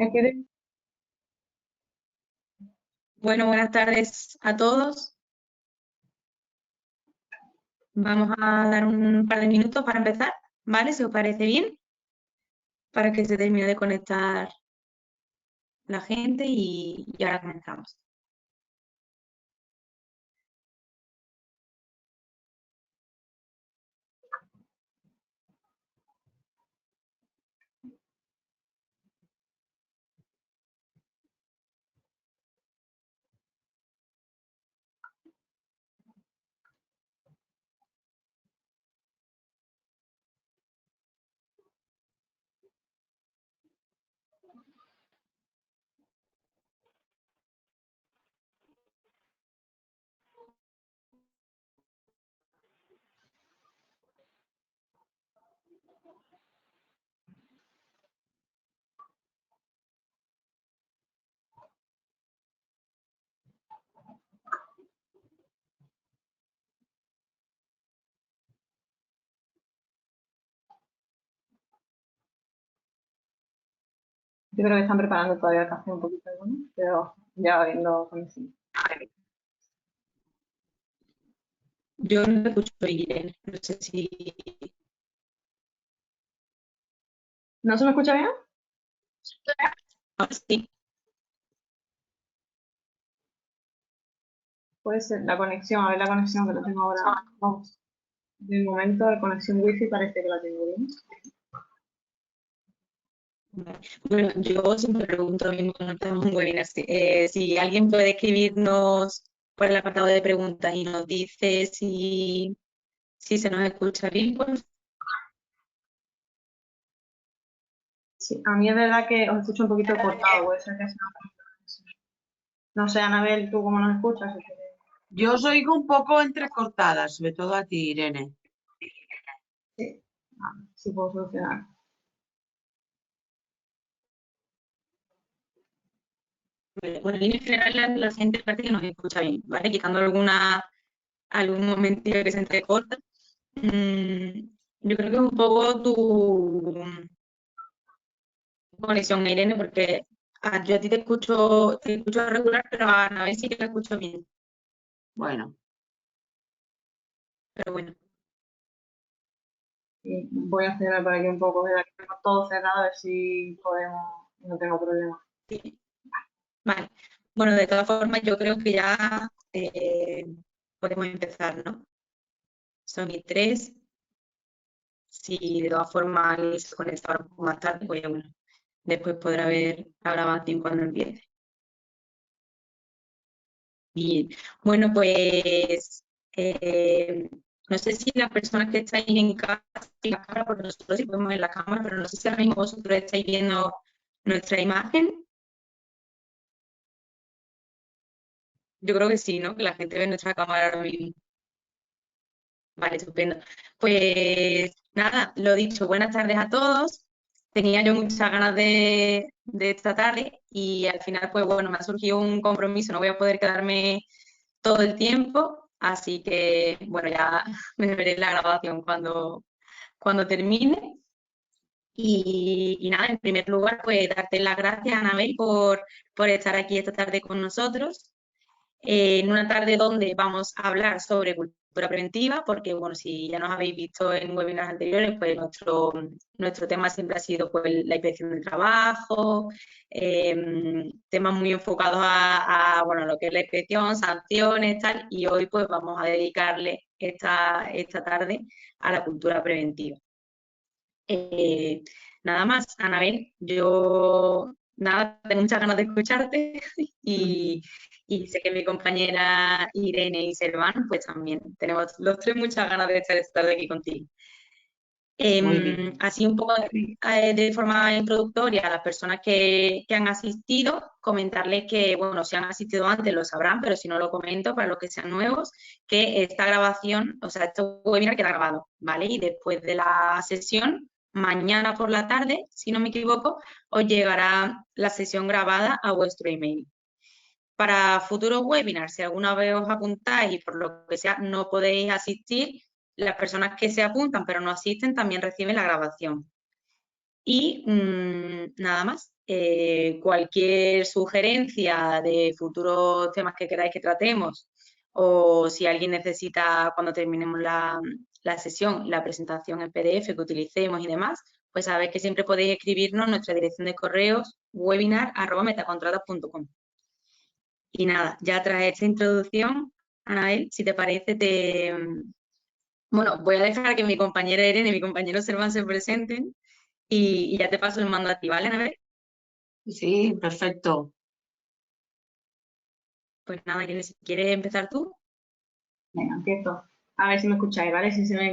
Es que Bueno, buenas tardes a todos. Vamos a dar un par de minutos para empezar, ¿vale? Si os parece bien, para que se termine de conectar la gente y ahora comenzamos. yo creo que están preparando todavía el café un poquito, ¿no? Pero ya viendo con sí. Yo no te escucho, Irene, no sé si... ¿No se me escucha bien? Ahora sí, Puede ser la conexión, a ver la conexión que la tengo ahora. Vamos. De momento la conexión wifi parece que la tengo bien. vale. Bueno, yo siempre pregunto lo mismo cuando estamos en webinar, si alguien puede escribirnos por el apartado de preguntas y nos dice si se nos escucha bien, pues Sí, a mí es verdad que os escucho un poquito cortado, puede ser que sea. No sé, Anabel, ¿tú cómo nos escuchas? Yo os oigo un poco entrecortada, sobre todo a ti, Irene. Sí, sí puedo solucionar. bueno, en línea general la gente parece que nos escucha bien, ¿vale? Quitando algún momentito que se entrecorta. Mm, yo creo que es un poco tu conexión, Irene, porque yo a ti te escucho regular, pero a Anabel sí que te escucho bien. Bueno, Pero bueno, Y voy a cerrar por aquí un poco, verá que tengo todo cerrado, a ver si podemos, no tengo problema. sí. Vale. Bueno, de todas formas, yo creo que ya podemos empezar, ¿no? Son mis tres. Si de todas formas alguien se conecta un poco más tarde, pues bueno, después podrá ver la grabación cuando empiece. Bien, bueno, pues no sé si las personas que estáis en casa, en la cámara, porque nosotros sí podemos ver la cámara, pero no sé si ahora mismo vosotros estáis viendo nuestra imagen. Yo creo que sí, ¿no? Que la gente ve nuestra cámara ahora mismo. Vale, estupendo. Pues nada, lo dicho, buenas tardes a todos. Tenía yo muchas ganas de esta tarde y al final, pues bueno, me ha surgido un compromiso, no voy a poder quedarme todo el tiempo, así que bueno, ya me veré la grabación cuando termine. Y nada, en primer lugar, pues darte las gracias, Anabel, por estar aquí esta tarde con nosotros en una tarde donde vamos a hablar sobre cultura preventiva, porque bueno, si ya nos habéis visto en webinars anteriores, pues nuestro tema siempre ha sido pues, la inspección del trabajo, temas muy enfocados bueno, lo que es la inspección, sanciones, tal, y hoy pues vamos a dedicarle esta tarde a la cultura preventiva. Eh, nada más, Anabel, yo nada, tengo muchas ganas de escucharte y sé que mi compañera Irene y Serván, pues también tenemos los tres muchas ganas de estar esta tarde aquí contigo. muy bien. Así un poco de forma introductoria a las personas que han asistido, comentarles que, bueno, si han asistido antes lo sabrán, pero si no lo comento para los que sean nuevos, que esta grabación, o sea, este webinar queda grabado, ¿vale? Y después de la sesión, mañana por la tarde, si no me equivoco, os llegará la sesión grabada a vuestro email. Para futuros webinars, si alguna vez os apuntáis y por lo que sea no podéis asistir, las personas que se apuntan pero no asisten también reciben la grabación. Y nada más. Cualquier sugerencia de futuros temas que queráis que tratemos, o si alguien necesita cuando terminemos la sesión, la presentación en PDF que utilicemos y demás, pues sabéis que siempre podéis escribirnos en nuestra dirección de correos webinar@metacontratas.com. Y nada, ya tras esta introducción, Anael, si te parece, bueno, voy a dejar que mi compañera Irene y mi compañero Serván se presenten y ya te paso el mando a ti, ¿vale, Anael? Sí, perfecto. Pues nada, ¿quieres empezar tú? Venga, empiezo. A ver si me escucháis, ¿vale?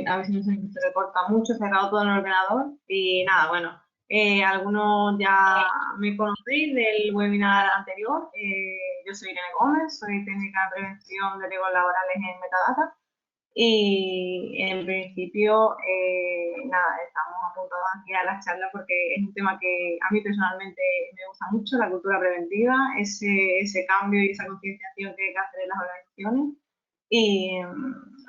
A ver si no se me recorta mucho, he cerrado todo en el ordenador. Y nada, bueno, algunos ya me conocéis del webinar anterior. Yo soy Irene Gómez, soy técnica de prevención de riesgos laborales en Metadata. Y en principio, nada, estamos apuntados aquí a la charla porque es un tema que a mí personalmente me gusta mucho, la cultura preventiva, ese cambio y esa concienciación que hay que hacer en las organizaciones. Y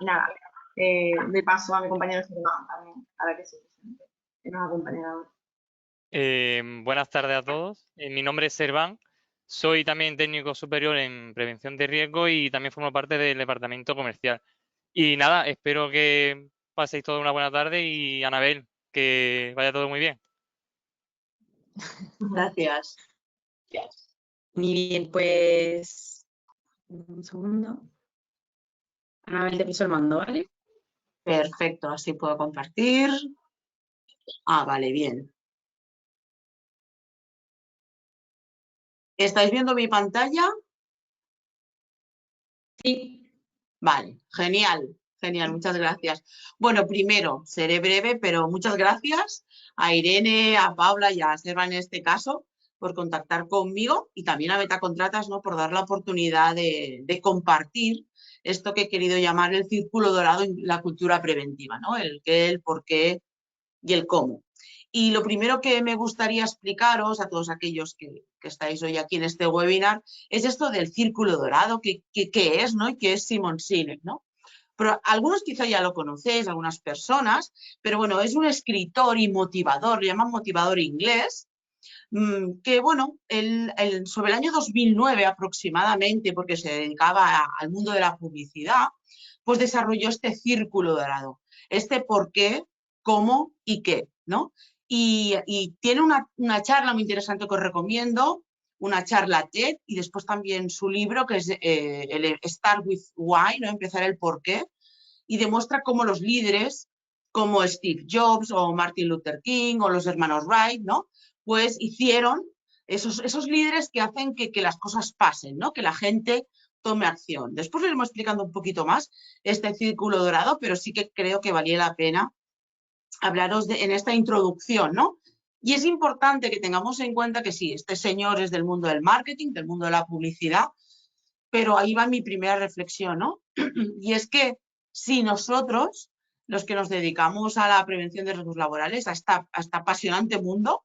nada, de paso a mi compañero Serván también, para que se presente, que nos acompañará hoy. Buenas tardes a todos. Mi nombre es Serván. Soy también técnico superior en prevención de riesgo y también formo parte del departamento comercial. Y nada, espero que paséis toda una buena tarde y Anabel, que vaya todo muy bien. Gracias. Muy bien, pues un segundo. Anabel, te piso el mando, ¿vale? Perfecto, así puedo compartir. Ah, vale, bien. ¿Estáis viendo mi pantalla? Sí. Vale, genial, genial, muchas gracias. Bueno, primero, seré breve, pero muchas gracias a Irene, a Paula y a Serva en este caso por contactar conmigo y también a Metacontratas, ¿no?, por dar la oportunidad de compartir esto que he querido llamar el círculo dorado en la cultura preventiva, ¿no? El qué, el por qué y el cómo. Y lo primero que me gustaría explicaros a todos aquellos que estáis hoy aquí en este webinar es esto del círculo dorado, qué es, ¿no? Y qué es Simon Sinek, ¿no? Pero algunos quizá ya lo conocéis, algunas personas, pero bueno, es un escritor y motivador, le llaman motivador inglés, que bueno, sobre el año 2009 aproximadamente, porque se dedicaba al mundo de la publicidad, pues desarrolló este círculo dorado, este por qué, cómo y qué, ¿no? Y tiene una charla muy interesante que os recomiendo, una charla TED y después también su libro que es el Start with Why, ¿no? Empezar el por qué, y demuestra cómo los líderes como Steve Jobs o Martin Luther King o los hermanos Wright, ¿no?, pues hicieron esos líderes que hacen que las cosas pasen, ¿no?, que la gente tome acción. Después les iremos explicando un poquito más este círculo dorado, pero sí que creo que valía la pena hablaros en esta introducción, ¿no? Y es importante que tengamos en cuenta que sí, este señor es del mundo del marketing, del mundo de la publicidad, pero ahí va mi primera reflexión, ¿no? Y es que si nosotros, los que nos dedicamos a la prevención de riesgos laborales, a este apasionante mundo,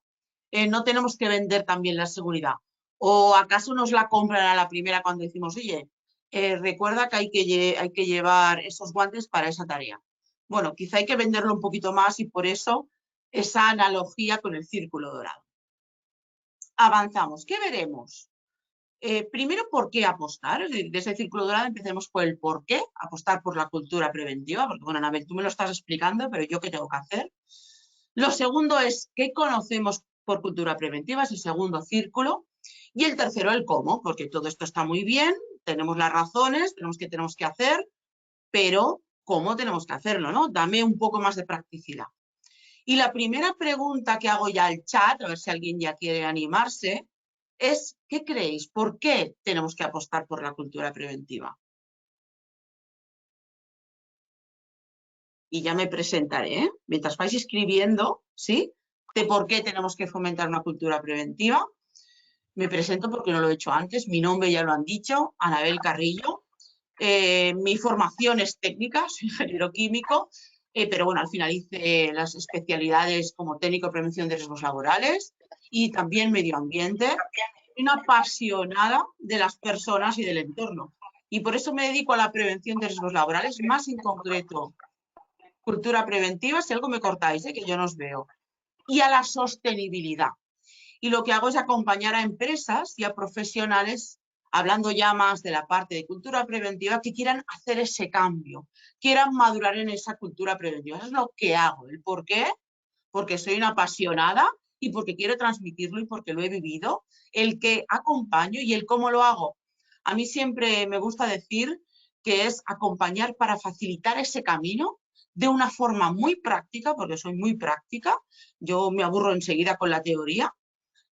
no tenemos que vender también la seguridad. ¿O acaso nos la compran a la primera cuando decimos, oye, recuerda que hay que llevar esos guantes para esa tarea? Bueno, quizá hay que venderlo un poquito más y por eso esa analogía con el círculo dorado. Avanzamos. ¿Qué veremos? Primero, ¿por qué apostar? Es decir, de ese círculo dorado empecemos por el por qué, apostar por la cultura preventiva, porque bueno, Anabel, tú me lo estás explicando, pero yo qué tengo que hacer. Lo segundo es qué conocemos por cultura preventiva, es el segundo círculo. Y el tercero, el cómo, porque todo esto está muy bien, tenemos las razones, tenemos que hacer, pero ¿cómo tenemos que hacerlo, no? Dame un poco más de practicidad. Y la primera pregunta que hago ya al chat, a ver si alguien ya quiere animarse, es, ¿qué creéis? ¿Por qué tenemos que apostar por la cultura preventiva? Y ya me presentaré, ¿eh? Mientras vais escribiendo, ¿sí?, de por qué tenemos que fomentar una cultura preventiva. Me presento porque no lo he hecho antes. Mi nombre ya lo han dicho, Anabel Carrillo. Mi formación es técnica, soy ingeniero químico, pero bueno, al final hice las especialidades como técnico de prevención de riesgos laborales y también medio ambiente. Soy una apasionada de las personas y del entorno y por eso me dedico a la prevención de riesgos laborales, más en concreto cultura preventiva. Si algo me cortáis, que yo no os veo. y a la sostenibilidad. Y lo que hago es acompañar a empresas y a profesionales, hablando ya más de la parte de cultura preventiva, que quieran hacer ese cambio, quieran madurar en esa cultura preventiva. Eso es lo que hago. ¿El por qué? Porque soy una apasionada y porque quiero transmitirlo y porque lo he vivido. El que acompaño y el cómo lo hago. A mí siempre me gusta decir que es acompañar para facilitar ese camino de una forma muy práctica, porque soy muy práctica. Yo me aburro enseguida con la teoría.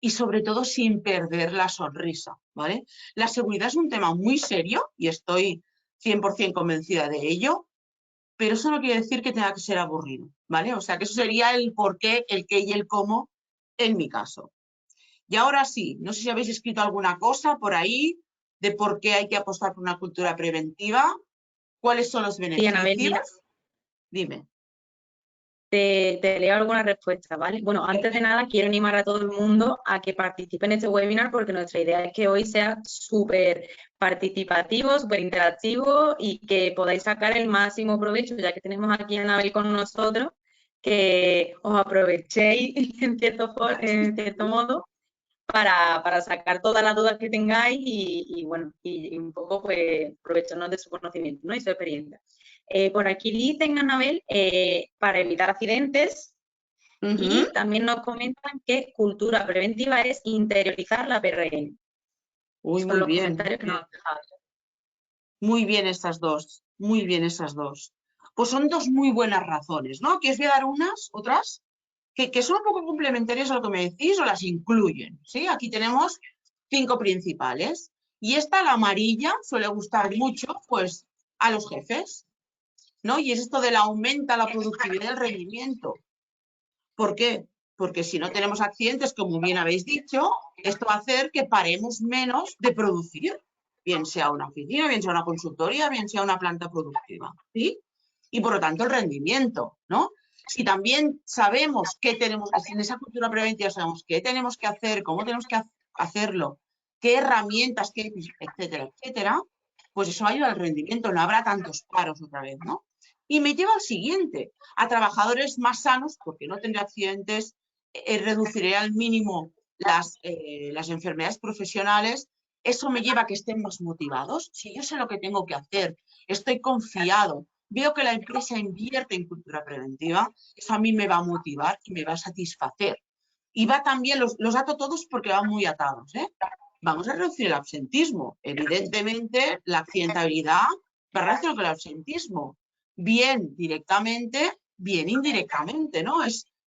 Y sobre todo sin perder la sonrisa, ¿vale? La seguridad es un tema muy serio y estoy 100% convencida de ello, pero eso no quiere decir que tenga que ser aburrido, ¿vale? O sea, que eso sería el por qué, el qué y el cómo en mi caso. Y ahora sí, no sé si habéis escrito alguna cosa por ahí de por qué hay que apostar por una cultura preventiva, cuáles son los Sí, Anabel, mira, beneficios. Dime. te leo alguna respuesta, ¿vale? Bueno, antes de nada quiero animar a todo el mundo a que participe en este webinar porque nuestra idea es que hoy sea súper participativo, súper interactivo y que podáis sacar el máximo provecho, ya que tenemos aquí a Anabel con nosotros, que os aprovechéis en cierto modo para sacar todas las dudas que tengáis y bueno, y un poco pues aprovecharnos de su conocimiento, ¿no? Y su experiencia. Por aquí dicen, Anabel, para evitar accidentes y también nos comentan que cultura preventiva es interiorizar la PRN. Uy, Son muy los bien. comentarios que nos han dejado. Muy bien esas dos, muy bien esas dos. Pues son dos muy buenas razones, ¿no? Que os voy a dar otras, que son un poco complementarias a lo que me decís o las incluyen, ¿sí? Aquí tenemos 5 principales. Y esta, la amarilla, suele gustar mucho, pues, a los jefes, ¿no? Y es esto del aumenta la productividad y el rendimiento. ¿Por qué? Porque si no tenemos accidentes, como bien habéis dicho, esto va a hacer que paremos menos de producir, bien sea una oficina, bien sea una consultoría, bien sea una planta productiva, ¿sí? Y por lo tanto el rendimiento, ¿no? Si también sabemos qué tenemos, en esa cultura preventiva sabemos qué tenemos que hacer, cómo tenemos que hacerlo, qué herramientas, etcétera, etcétera, pues eso ayuda al rendimiento, no habrá tantos paros otra vez, ¿no? Y me lleva al siguiente, a trabajadores más sanos, porque no tendré accidentes, reduciré al mínimo las enfermedades profesionales, eso me lleva a que estén más motivados. Si yo sé lo que tengo que hacer, estoy confiado, veo que la empresa invierte en cultura preventiva, eso a mí me va a motivar y me va a satisfacer. Y va también, los ato todos porque van muy atados, ¿eh? Vamos a reducir el absentismo. Evidentemente, la accidentabilidad va a reducir el absentismo. Bien directamente, bien indirectamente, ¿no?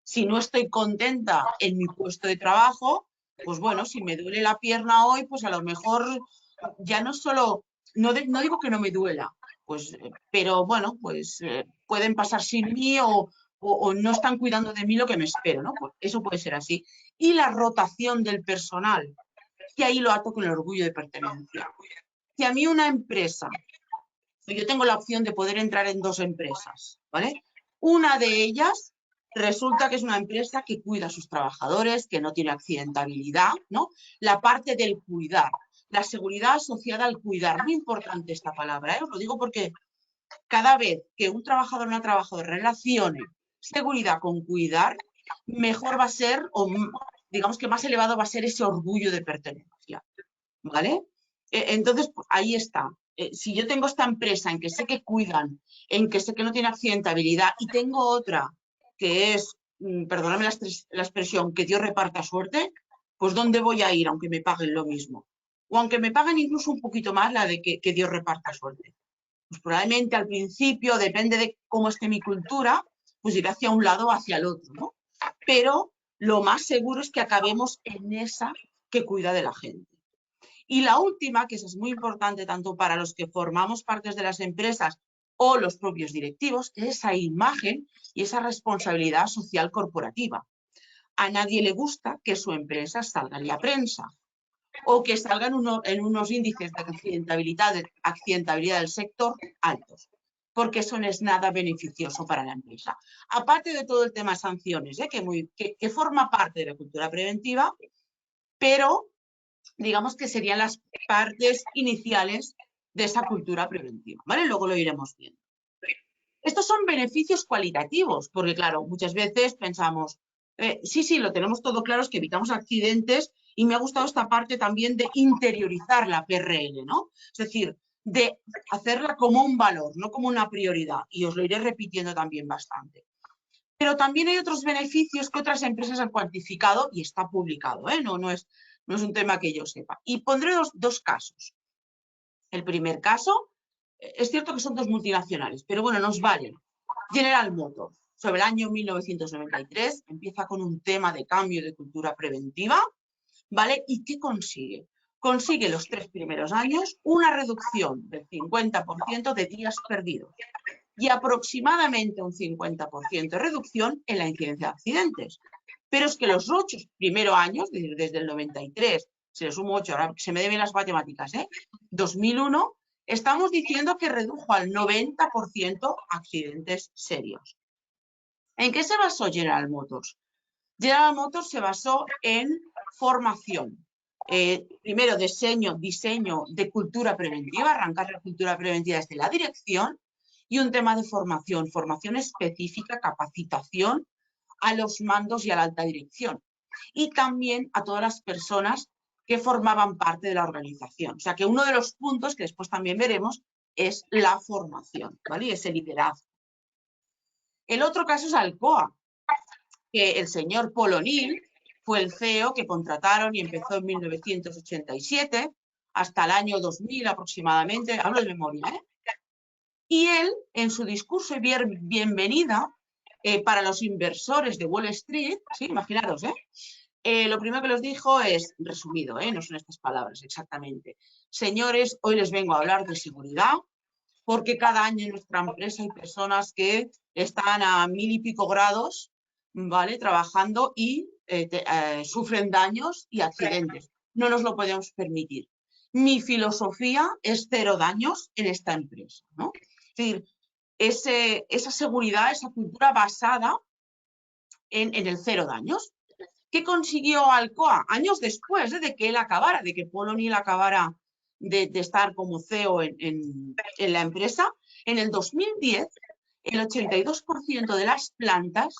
Si no estoy contenta en mi puesto de trabajo, pues bueno, si me duele la pierna hoy, pues a lo mejor ya no solo, no digo que no me duela, pues, pero bueno, pues pueden pasar sin mí o no están cuidando de mí lo que me espero, ¿no? Pues eso puede ser así. Y la rotación del personal, y ahí lo ato con el orgullo de pertenencia. Si a mí una empresa, yo tengo la opción de poder entrar en 2 empresas, ¿vale? Una de ellas resulta que es una empresa que cuida a sus trabajadores, que no tiene accidentabilidad, ¿no? La parte del cuidar, la seguridad asociada al cuidar, muy importante esta palabra, ¿eh? Os lo digo porque cada vez que un trabajador o una trabajadora relacione seguridad con cuidar, mejor va a ser, o digamos que más elevado va a ser ese orgullo de pertenencia, ¿vale? Entonces, pues, ahí está. Si yo tengo esta empresa en que sé que cuidan, en que sé que no tiene accidentabilidad y tengo otra que es, perdóname la expresión, que Dios reparta suerte, pues ¿dónde voy a ir aunque me paguen lo mismo? O aunque me paguen incluso un poquito más la de que Dios reparta suerte. Pues probablemente al principio, depende de cómo esté mi cultura, pues iré hacia un lado o hacia el otro, ¿no? Pero lo más seguro es que acabemos en esa que cuida de la gente. Y la última, que es muy importante tanto para los que formamos partes de las empresas o los propios directivos, es esa imagen y esa responsabilidad social corporativa. A nadie le gusta que su empresa salga en la prensa o que salgan en unos índices de accidentabilidad del sector altos, porque eso no es nada beneficioso para la empresa. Aparte de todo el tema de sanciones, que forma parte de la cultura preventiva, pero digamos que serían las partes iniciales de esa cultura preventiva, ¿vale? Luego lo iremos viendo. Estos son beneficios cualitativos, porque claro, muchas veces pensamos, Sí, lo tenemos todo claro, es que evitamos accidentes y me ha gustado esta parte también de interiorizar la PRL, ¿no? Es decir, de hacerla como un valor, no como una prioridad. Y os lo iré repitiendo también bastante. Pero también hay otros beneficios que otras empresas han cuantificado y está publicado, ¿eh? No es un tema que yo sepa. Y pondré dos casos. El primer caso, es cierto que son dos multinacionales, pero bueno, nos valen. General Motors, sobre el año 1993, empieza con un tema de cambio de cultura preventiva, ¿vale? ¿Y qué consigue? Consigue los 3 primeros años una reducción del 50% de días perdidos y aproximadamente un 50% de reducción en la incidencia de accidentes. Pero es que los 8 primeros años, desde el 93, se le sumo 8, ahora se me deben las matemáticas, 2001, estamos diciendo que redujo al 90% accidentes serios. ¿En qué se basó General Motors? General Motors se basó en formación. Primero, diseño de cultura preventiva, arrancar la cultura preventiva desde la dirección y un tema de formación específica, capacitación a los mandos y a la alta dirección. Y también a todas las personas que formaban parte de la organización. O sea que uno de los puntos que después también veremos es la formación, ¿vale? Y ese liderazgo. El otro caso es Alcoa, que el señor Paul O'Neill fue el CEO que contrataron y empezó en 1987 hasta el año 2000 aproximadamente, hablo de memoria, ¿eh? Y él, en su discurso de bienvenida para los inversores de Wall Street, ¿sí? Imaginaros, lo primero que les dijo es, resumido, no son estas palabras exactamente, señores, hoy les vengo a hablar de seguridad, porque cada año en nuestra empresa hay personas que están a 1000 y pico grados, ¿vale? Trabajando y sufren daños y accidentes. No nos lo podemos permitir. Mi filosofía es 0 daños en esta empresa, ¿no? Es decir, esa seguridad, esa cultura basada en el 0 daños. ¿Qué consiguió Alcoa? Años después de que él acabara, de que Paul O'Neill acabara de estar como CEO en la empresa, en el 2010 el 82% de las plantas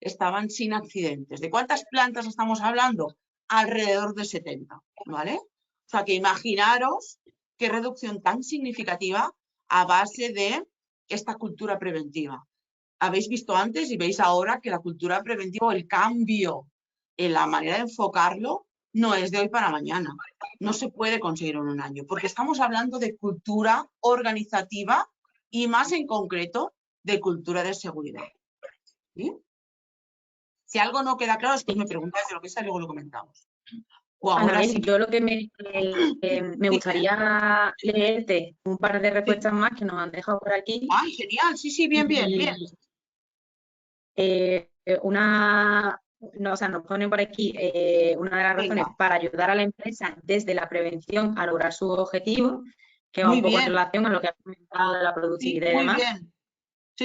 estaban sin accidentes. ¿De cuántas plantas estamos hablando? Alrededor de 70, ¿vale? O sea que imaginaros qué reducción tan significativa a base de esta cultura preventiva. Habéis visto antes y veis ahora que la cultura preventiva o el cambio en la manera de enfocarlo no es de hoy para mañana. No se puede conseguir en un año, porque estamos hablando de cultura organizativa y más en concreto de cultura de seguridad. ¿Sí? Si algo no queda claro, después me preguntáis de lo que sea y luego lo comentamos. O ahora Anabel, sí. yo lo que me gustaría leerte un par de respuestas más que nos han dejado por aquí. ¡Ay, genial! Sí, bien. Nos ponen por aquí una de las razones para ayudar a la empresa desde la prevención a lograr sus objetivos, que va un poco en relación a lo que has comentado de la productividad y demás. Muy bien.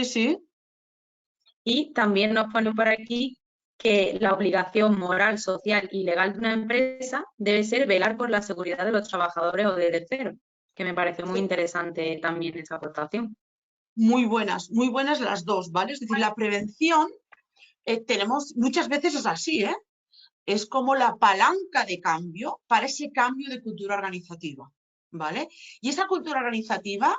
Sí. Y también nos ponen por aquí que la obligación moral, social y legal de una empresa debe ser velar por la seguridad de los trabajadores o de terceros, que me parece muy interesante también esa aportación. Muy buenas las dos, ¿vale? Es decir, la prevención tenemos, muchas veces es así, es como la palanca de cambio para ese cambio de cultura organizativa, ¿vale? Y esa cultura organizativa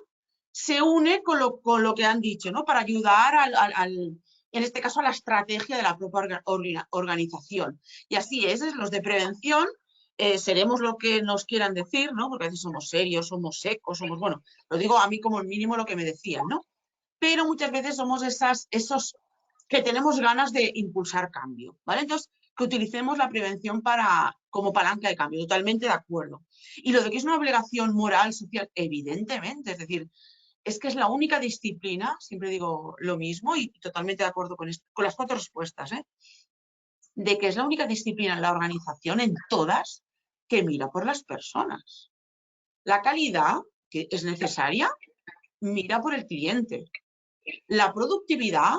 se une con lo que han dicho, ¿no? Para ayudar en este caso, a la estrategia de la propia organización. Y así es, los de prevención seremos lo que nos quieran decir, ¿no? Porque a veces somos serios, somos secos, bueno, lo digo a mí como el mínimo lo que me decían, ¿no? Pero muchas veces somos esos que tenemos ganas de impulsar cambio, ¿vale? Entonces, que utilicemos la prevención como palanca de cambio, totalmente de acuerdo. Y lo de que es una obligación moral, social, evidentemente, es decir, es que es la única disciplina, siempre digo lo mismo y totalmente de acuerdo con las 4 respuestas, de que es la única disciplina en la organización, en todas, que mira por las personas. La calidad, que es necesaria, mira por el cliente. La productividad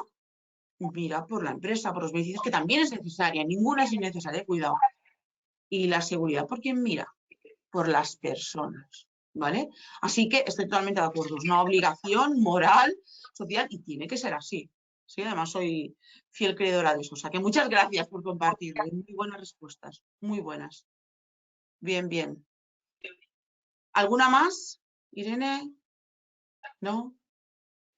mira por la empresa, por los beneficios, que también es necesaria, ninguna es innecesaria, cuidado. Y la seguridad, ¿por quién mira? Por las personas, ¿vale? Así que estoy totalmente de acuerdo, es una obligación moral, social, y tiene que ser así. Sí, además soy fiel creedora de eso. O sea, que muchas gracias por compartirlo. Muy buenas respuestas, muy buenas. Bien, bien. ¿Alguna más, Irene? ¿No?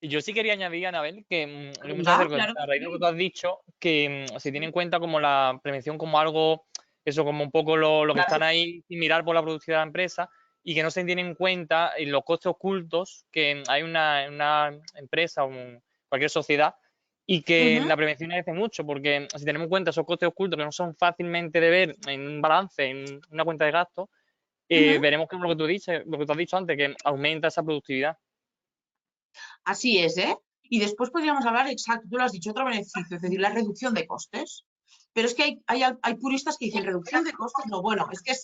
Y yo sí quería añadir, Anabel, que muchas Venga, veces claro a raíz de lo que que tú has dicho, que se tiene en cuenta como la prevención como algo, eso como un poco lo que están ahí sin mirar por la productividad de la empresa y que no se tienen en cuenta en los costes ocultos que hay una empresa o cualquier sociedad y que Ujú, la prevención hace mucho, porque si tenemos en cuenta esos costes ocultos que no son fácilmente de ver en un balance, en una cuenta de gastos, ujú. veremos que lo que tú dices, lo que tú has dicho antes, que aumenta esa productividad. Así es, ¿eh? Y después podríamos hablar, exacto, tú lo has dicho, otro beneficio, es decir, la reducción de costes. Pero es que hay puristas que dicen reducción de costes, no, bueno, es que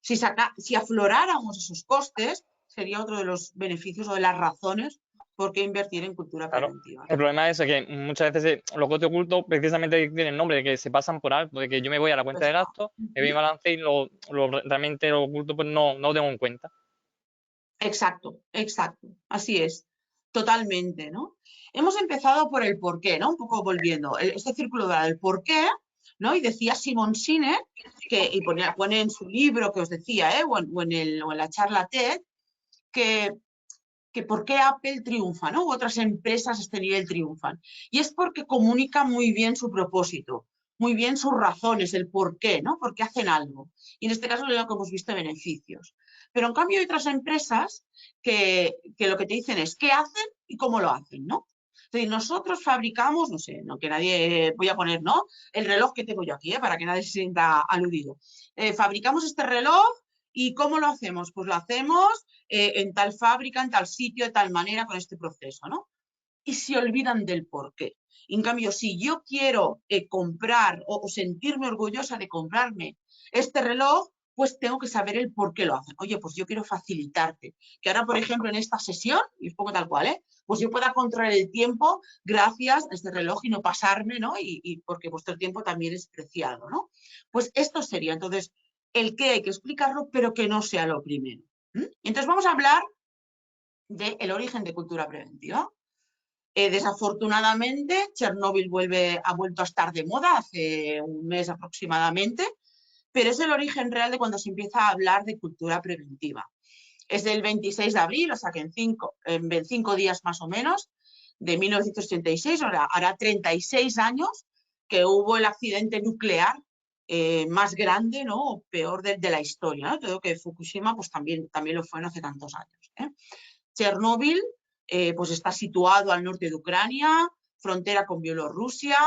si afloráramos esos costes, sería otro de los beneficios o de las razones por qué invertir en cultura Claro. preventiva. El problema es que muchas veces los costes ocultos precisamente tienen nombre de que se pasan por alto, de que yo me voy a la cuenta Pues de gastos, me voy a balance y realmente lo oculto pues no lo tengo en cuenta. exacto, exacto, así es, totalmente, ¿no? Hemos empezado por el porqué, ¿no? Un poco volviendo, este círculo del porqué, ¿no? Y decía Simon Sinek, y pone en su libro que os decía, ¿eh? o en la charla TED, que, que por qué Apple triunfa, ¿no? U otras empresas a este nivel triunfan. Y es porque comunican muy bien su propósito, muy bien sus razones, el por qué, ¿no? Por qué hacen algo. Y en este caso es lo que hemos visto, beneficios. Pero en cambio hay otras empresas que lo que te dicen es qué hacen y cómo lo hacen, ¿no? Es decir, nosotros fabricamos, no sé, no que nadie, voy a poner, ¿no? El reloj que tengo yo aquí, para que nadie se sienta aludido. Fabricamos este reloj y ¿cómo lo hacemos? Pues lo hacemos en tal fábrica, en tal sitio, de tal manera, con este proceso, ¿no? Y se olvidan del porqué. En cambio, si yo quiero comprar o sentirme orgullosa de comprarme este reloj, pues tengo que saber el por qué lo hacen. Oye, pues yo quiero facilitarte. Que ahora, por ejemplo, en esta sesión, y os pongo tal cual, pues yo pueda controlar el tiempo gracias a este reloj y no pasarme, ¿no? Y porque vuestro tiempo también es preciado, ¿no? Pues esto sería, entonces, el qué hay que explicarlo, pero que no sea lo primero. Entonces vamos a hablar del origen de cultura preventiva. Desafortunadamente, Chernóbil ha vuelto a estar de moda hace un mes aproximadamente, pero es el origen real de cuando se empieza a hablar de cultura preventiva. Es del 26 de abril, o sea que en 5 días más o menos, de 1986, ahora hará 36 años que hubo el accidente nuclear más grande, ¿no? O peor de la historia, ¿no? Todo que Fukushima pues también lo fue no hace tantos años, ¿eh? Chernóbil pues está situado al norte de Ucrania, frontera con Bielorrusia,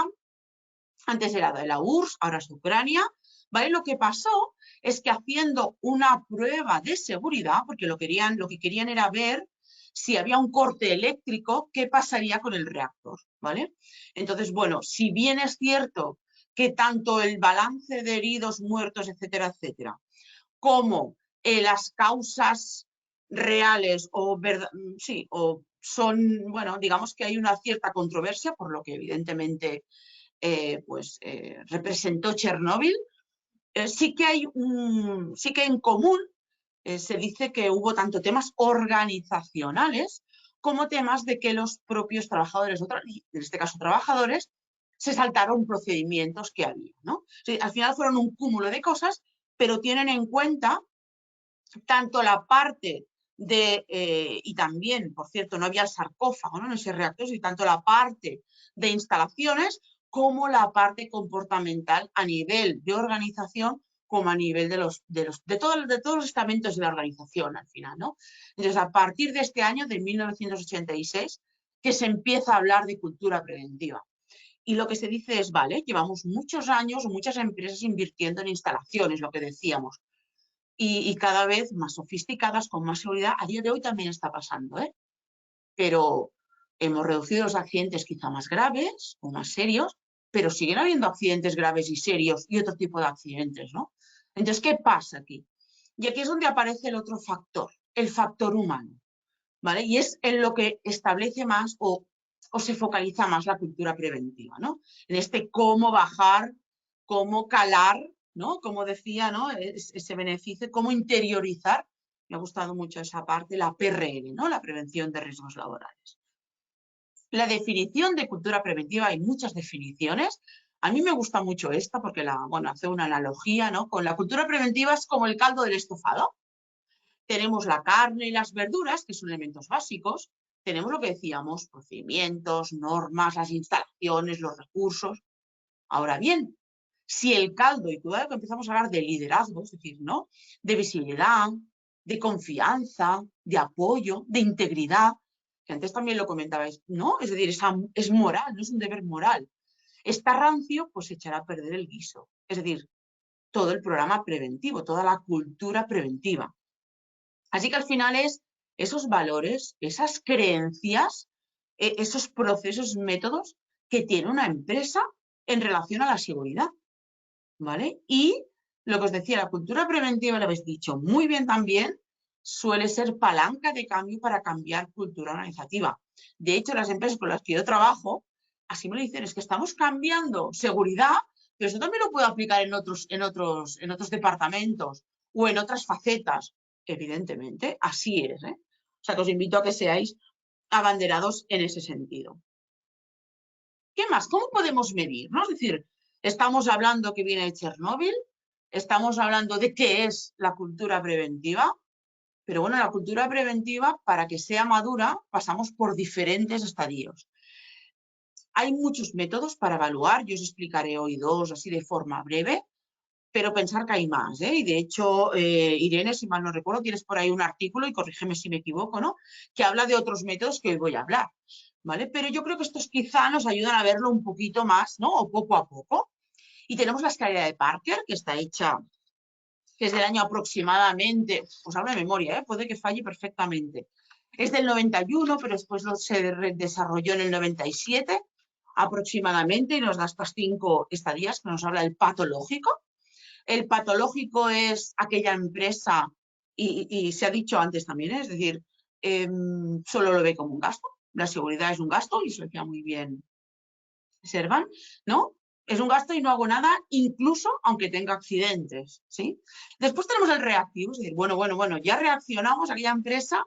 antes era de la URSS, ahora es de Ucrania, ¿vale? Lo que pasó es que haciendo una prueba de seguridad, porque lo que querían era ver si había un corte eléctrico, qué pasaría con el reactor, ¿vale? Entonces, bueno, si bien es cierto que tanto el balance de heridos, muertos, etcétera, etcétera, como las causas reales o son, bueno, digamos que hay una cierta controversia, por lo que evidentemente representó Chernóbil, sí que en común se dice que hubo tanto temas organizacionales como temas de que los propios trabajadores, en este caso trabajadores, se saltaron procedimientos que había, ¿no? O sea, al final fueron un cúmulo de cosas, pero tienen en cuenta tanto la parte y también, por cierto, no había el sarcófago, ¿no? En ese reactor, y tanto la parte de instalaciones como la parte comportamental a nivel de organización como a nivel de todos los estamentos de la organización al final, ¿no? Entonces, a partir de este año, de 1986, que se empieza a hablar de cultura preventiva. Y lo que se dice es, vale, llevamos muchos años o muchas empresas invirtiendo en instalaciones, lo que decíamos, y cada vez más sofisticadas, con más seguridad. A día de hoy también está pasando, ¿eh? Pero hemos reducido los accidentes quizá más graves o más serios, pero siguen habiendo accidentes graves y serios y otro tipo de accidentes, ¿no? Entonces, ¿qué pasa aquí? Y aquí es donde aparece el otro factor, el factor humano, ¿vale? Y es en lo que establece más o se focaliza más la cultura preventiva, ¿no? En este cómo bajar, cómo calar, ¿no? Como decía, ¿no? Ese beneficio, cómo interiorizar, me ha gustado mucho esa parte, la PRL, ¿no? La prevención de riesgos laborales. La definición de cultura preventiva, hay muchas definiciones. A mí me gusta mucho esta porque hace una analogía, ¿no? Con la cultura preventiva es como el caldo del estofado. Tenemos la carne y las verduras, que son elementos básicos. Tenemos lo que decíamos, procedimientos, normas, las instalaciones, los recursos. Ahora bien, si el caldo, y cuidado que empezamos a hablar de liderazgo, es decir, ¿no? De visibilidad, de confianza, de apoyo, de integridad, que antes también lo comentabais, ¿no? Es decir, es moral, no es un deber moral. Está rancio, pues se echará a perder el guiso. Es decir, todo el programa preventivo, toda la cultura preventiva. Así que al final es esos valores, esas creencias, esos procesos, métodos que tiene una empresa en relación a la seguridad, ¿vale? Y lo que os decía, la cultura preventiva, lo habéis dicho muy bien también, suele ser palanca de cambio para cambiar cultura organizativa. De hecho, las empresas con las que yo trabajo, así me lo dicen, es que estamos cambiando seguridad, pero eso también lo puedo aplicar en otros departamentos o en otras facetas. Evidentemente, así es, ¿eh? O sea, que os invito a que seáis abanderados en ese sentido. ¿Qué más? ¿Cómo podemos medir, ¿no? Es decir, estamos hablando que viene de Chernóbil, estamos hablando de qué es la cultura preventiva, pero bueno, la cultura preventiva, para que sea madura, pasamos por diferentes estadios. Hay muchos métodos para evaluar, yo os explicaré hoy dos así de forma breve, pero pensar que hay más, ¿eh? Y de hecho, Irene, si mal no recuerdo, tienes por ahí un artículo, y corrígeme si me equivoco, ¿no? Que habla de otros métodos que hoy voy a hablar, ¿vale? Pero yo creo que estos quizá nos ayudan a verlo un poquito más, ¿no? O poco a poco. Y tenemos la escalera de Parker, que está hecha, que es del año aproximadamente, pues hablo de memoria, ¿eh? Puede que falle perfectamente. Es del 91, pero después se desarrolló en el 97 aproximadamente, y nos da estas 5 estadías que nos habla del patológico. El patológico es aquella empresa, y se ha dicho antes también, es decir, solo lo ve como un gasto. La seguridad es un gasto, y eso lo decía muy bien Servan, ¿no? Es un gasto y no hago nada, incluso aunque tenga accidentes, ¿sí? Después tenemos el reactivo, es decir, bueno, ya reaccionamos a aquella empresa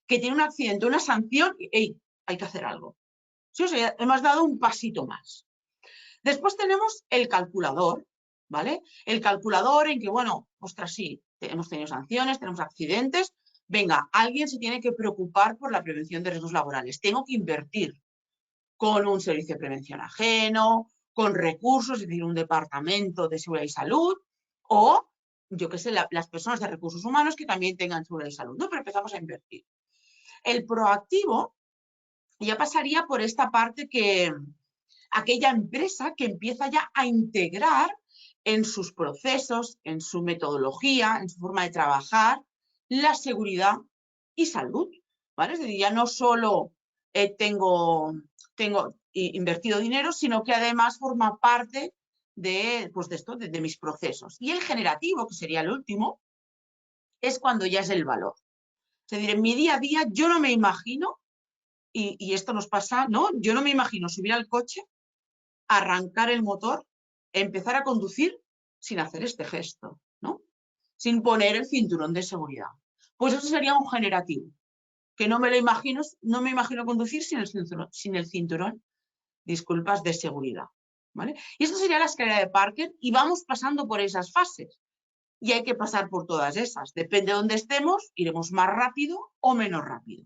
que tiene un accidente, una sanción, y hey, hay que hacer algo. ¿Sí? O sea, hemos dado un pasito más. Después tenemos el calculador, ¿vale? El calculador en que, bueno, ostras, sí, hemos tenido sanciones, tenemos accidentes. Venga, alguien se tiene que preocupar por la prevención de riesgos laborales. Tengo que invertir con un servicio de prevención ajeno, con recursos, es decir, un departamento de seguridad y salud, o, yo qué sé, las personas de recursos humanos que también tengan seguridad y salud, ¿no? Pero empezamos a invertir. El proactivo ya pasaría por esta parte que aquella empresa que empieza ya a integrar en sus procesos, en su metodología, en su forma de trabajar, la seguridad y salud, ¿vale? Es decir, ya no solo tengo invertido dinero, sino que además forma parte de esto, de mis procesos. Y el generativo, que sería el último, es cuando ya es el valor. Es decir, en mi día a día yo no me imagino, y esto nos pasa, ¿no? Yo no me imagino subir al coche, arrancar el motor, empezar a conducir sin hacer este gesto, ¿no? Sin poner el cinturón de seguridad. Pues eso sería un generativo, que no me lo imagino, no me imagino conducir sin el cinturón, disculpas, de seguridad, ¿vale? Y esto sería la escalera de Parker, y vamos pasando por esas fases. Y hay que pasar por todas esas. Depende de dónde estemos, iremos más rápido o menos rápido.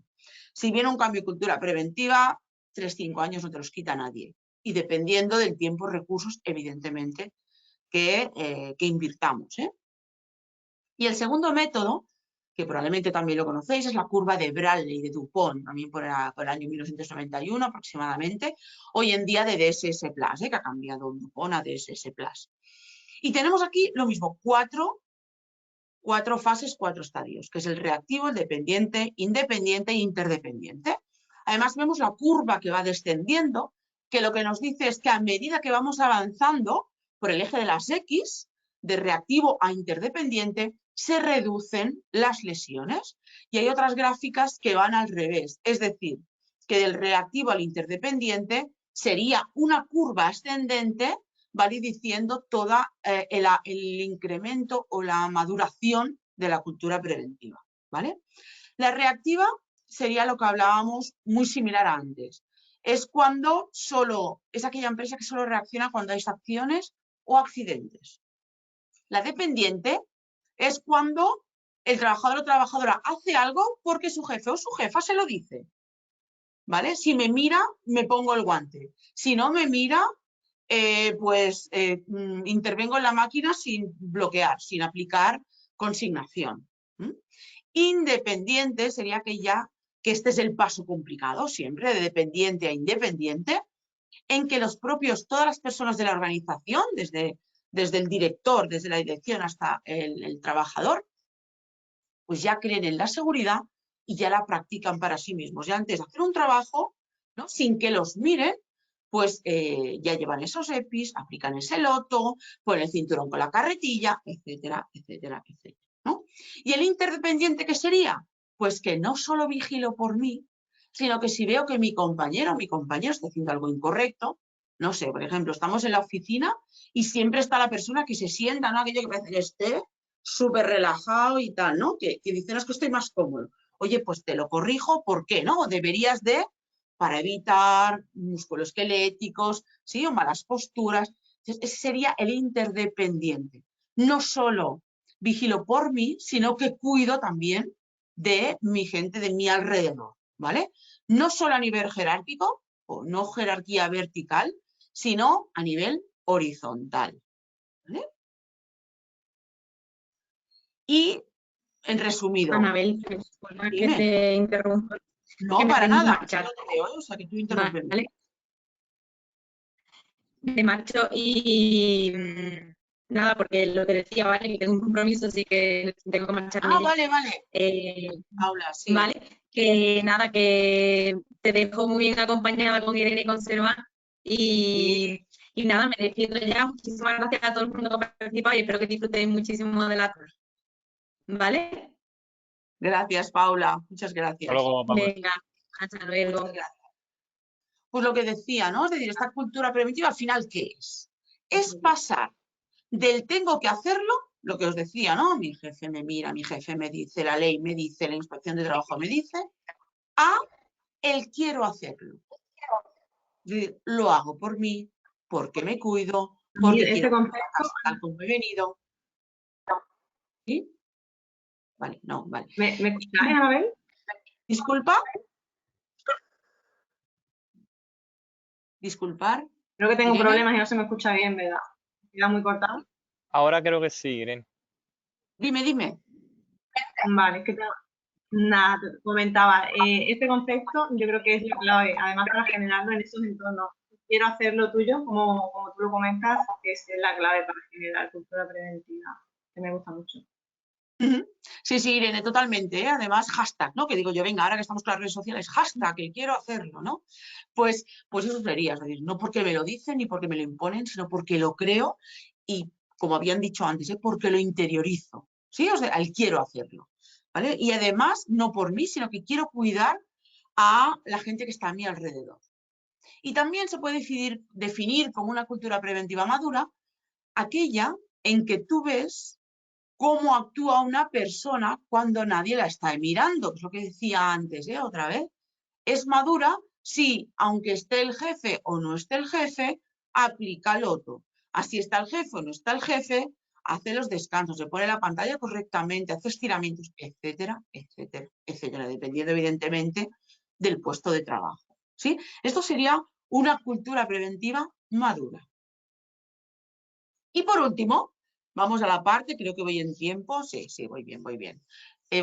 Si viene un cambio de cultura preventiva, 3-5 años no te los quita nadie. Y dependiendo del tiempo y recursos, evidentemente, que invirtamos, ¿eh? Y el segundo método, que probablemente también lo conocéis, es la curva de Bradley de DuPont, también por el año 1991 aproximadamente, hoy en día de DSS Plus, que ha cambiado DuPont a DSS Plus. Y tenemos aquí lo mismo, cuatro fases, 4 estadios, que es el reactivo, el dependiente, independiente e interdependiente. Además vemos la curva que va descendiendo, que lo que nos dice es que a medida que vamos avanzando por el eje de las X, de reactivo a interdependiente, se reducen las lesiones. Y hay otras gráficas que van al revés, es decir, que del reactivo al interdependiente sería una curva ascendente, ¿vale? Diciendo todo el incremento o la maduración de la cultura preventiva, ¿vale? La reactiva sería lo que hablábamos muy similar a antes. es cuando es aquella empresa que solo reacciona cuando hay sanciones o accidentes. La dependiente es cuando el trabajador o trabajadora hace algo porque su jefe o su jefa se lo dice. ¿Vale? Si me mira, me pongo el guante. Si no me mira, intervengo en la máquina sin bloquear, sin aplicar consignación. Independiente sería aquella que este es el paso complicado siempre, de dependiente a independiente, en que todas las personas de la organización, desde el director, desde la dirección hasta el trabajador, pues ya creen en la seguridad y ya la practican para sí mismos. Ya antes de hacer un trabajo, ¿no?, sin que los miren, pues ya llevan esos EPIs, aplican ese loto, ponen el cinturón con la carretilla, etcétera, etcétera, etcétera, ¿no? ¿Y el interdependiente qué sería? Pues que no solo vigilo por mí, sino que si veo que mi compañero está haciendo algo incorrecto, no sé, por ejemplo, estamos en la oficina y siempre está la persona que se sienta, ¿no?, aquello que parece que esté súper relajado y tal, ¿no? Que dicen, es que estoy más cómodo. Oye, pues te lo corrijo, ¿por qué no? Deberías para evitar musculoesqueléticos, ¿sí?, o malas posturas. Entonces, ese sería el interdependiente. No solo vigilo por mí, sino que cuido también de mi gente, de mi alrededor, ¿vale? No solo a nivel jerárquico, o no jerarquía vertical, sino a nivel horizontal, ¿vale? Y, en resumido... Anabel, disculpa que Dime. te interrumpo. No, Que me para tengo que nada. marchar. Yo no te veo, o sea, que tú interrumpes. Vale. Me marcho y nada, porque lo que decía, ¿vale? Que tengo un compromiso, así que tengo que marcharme ya. Vale, vale. Paula, sí. Vale, que nada, que te dejo muy bien acompañada con Irene y con Servan. Y nada, me despido ya. Muchísimas gracias a todo el mundo que ha participado y espero que disfrutéis muchísimo de la tarde. ¿Vale? Gracias, Paula. Muchas gracias. Hasta luego, Paula. Venga, hasta luego. Muchas gracias. Pues lo que decía, ¿no? Es decir, esta cultura preventiva, al final, ¿qué es? Es pasar del tengo que hacerlo, lo que os decía, ¿no? Mi jefe me mira, mi jefe me dice, la ley me dice, la inspección de trabajo me dice, a el quiero hacerlo. Es decir, lo hago por mí, porque me cuido, porque Este quiero concepto, tal como he venido. ¿Sí? Vale, no, vale. ¿me escucháis, Anabel? ¿Disculpa? ¿Disculpar? Creo que tengo Irene. problemas y no se me escucha bien, ¿verdad? ¿Queda muy cortado? Ahora creo que sí, Irene. Dime. Vale, es que nada, te comentaba, este concepto yo creo que es la clave, además para generarlo en esos entornos. Quiero hacer lo tuyo, como tú lo comentas, que es la clave para generar cultura preventiva, que me gusta mucho. Sí, Irene, totalmente, ¿eh? Además, hashtag, ¿no? Que digo yo, venga, ahora que estamos con las redes sociales, hashtag, que quiero hacerlo, ¿no? Pues eso sería, es decir, no porque me lo dicen ni porque me lo imponen, sino porque lo creo y, como habían dicho antes, porque lo interiorizo, ¿sí? O sea, el quiero hacerlo, ¿vale? Y además, no por mí, sino que quiero cuidar a la gente que está a mi alrededor. Y también se puede definir como una cultura preventiva madura aquella en que tú ves cómo actúa una persona cuando nadie la está mirando, que es lo que decía antes, otra vez. Es madura si, aunque esté el jefe o no esté el jefe, aplica el otro. Así está el jefe o no está el jefe, hace los descansos, se pone la pantalla correctamente, hace estiramientos, etcétera, etcétera, etcétera, dependiendo evidentemente del puesto de trabajo, ¿sí? Esto sería una cultura preventiva madura. Y por último, vamos a la parte, creo que voy en tiempo, sí, voy bien,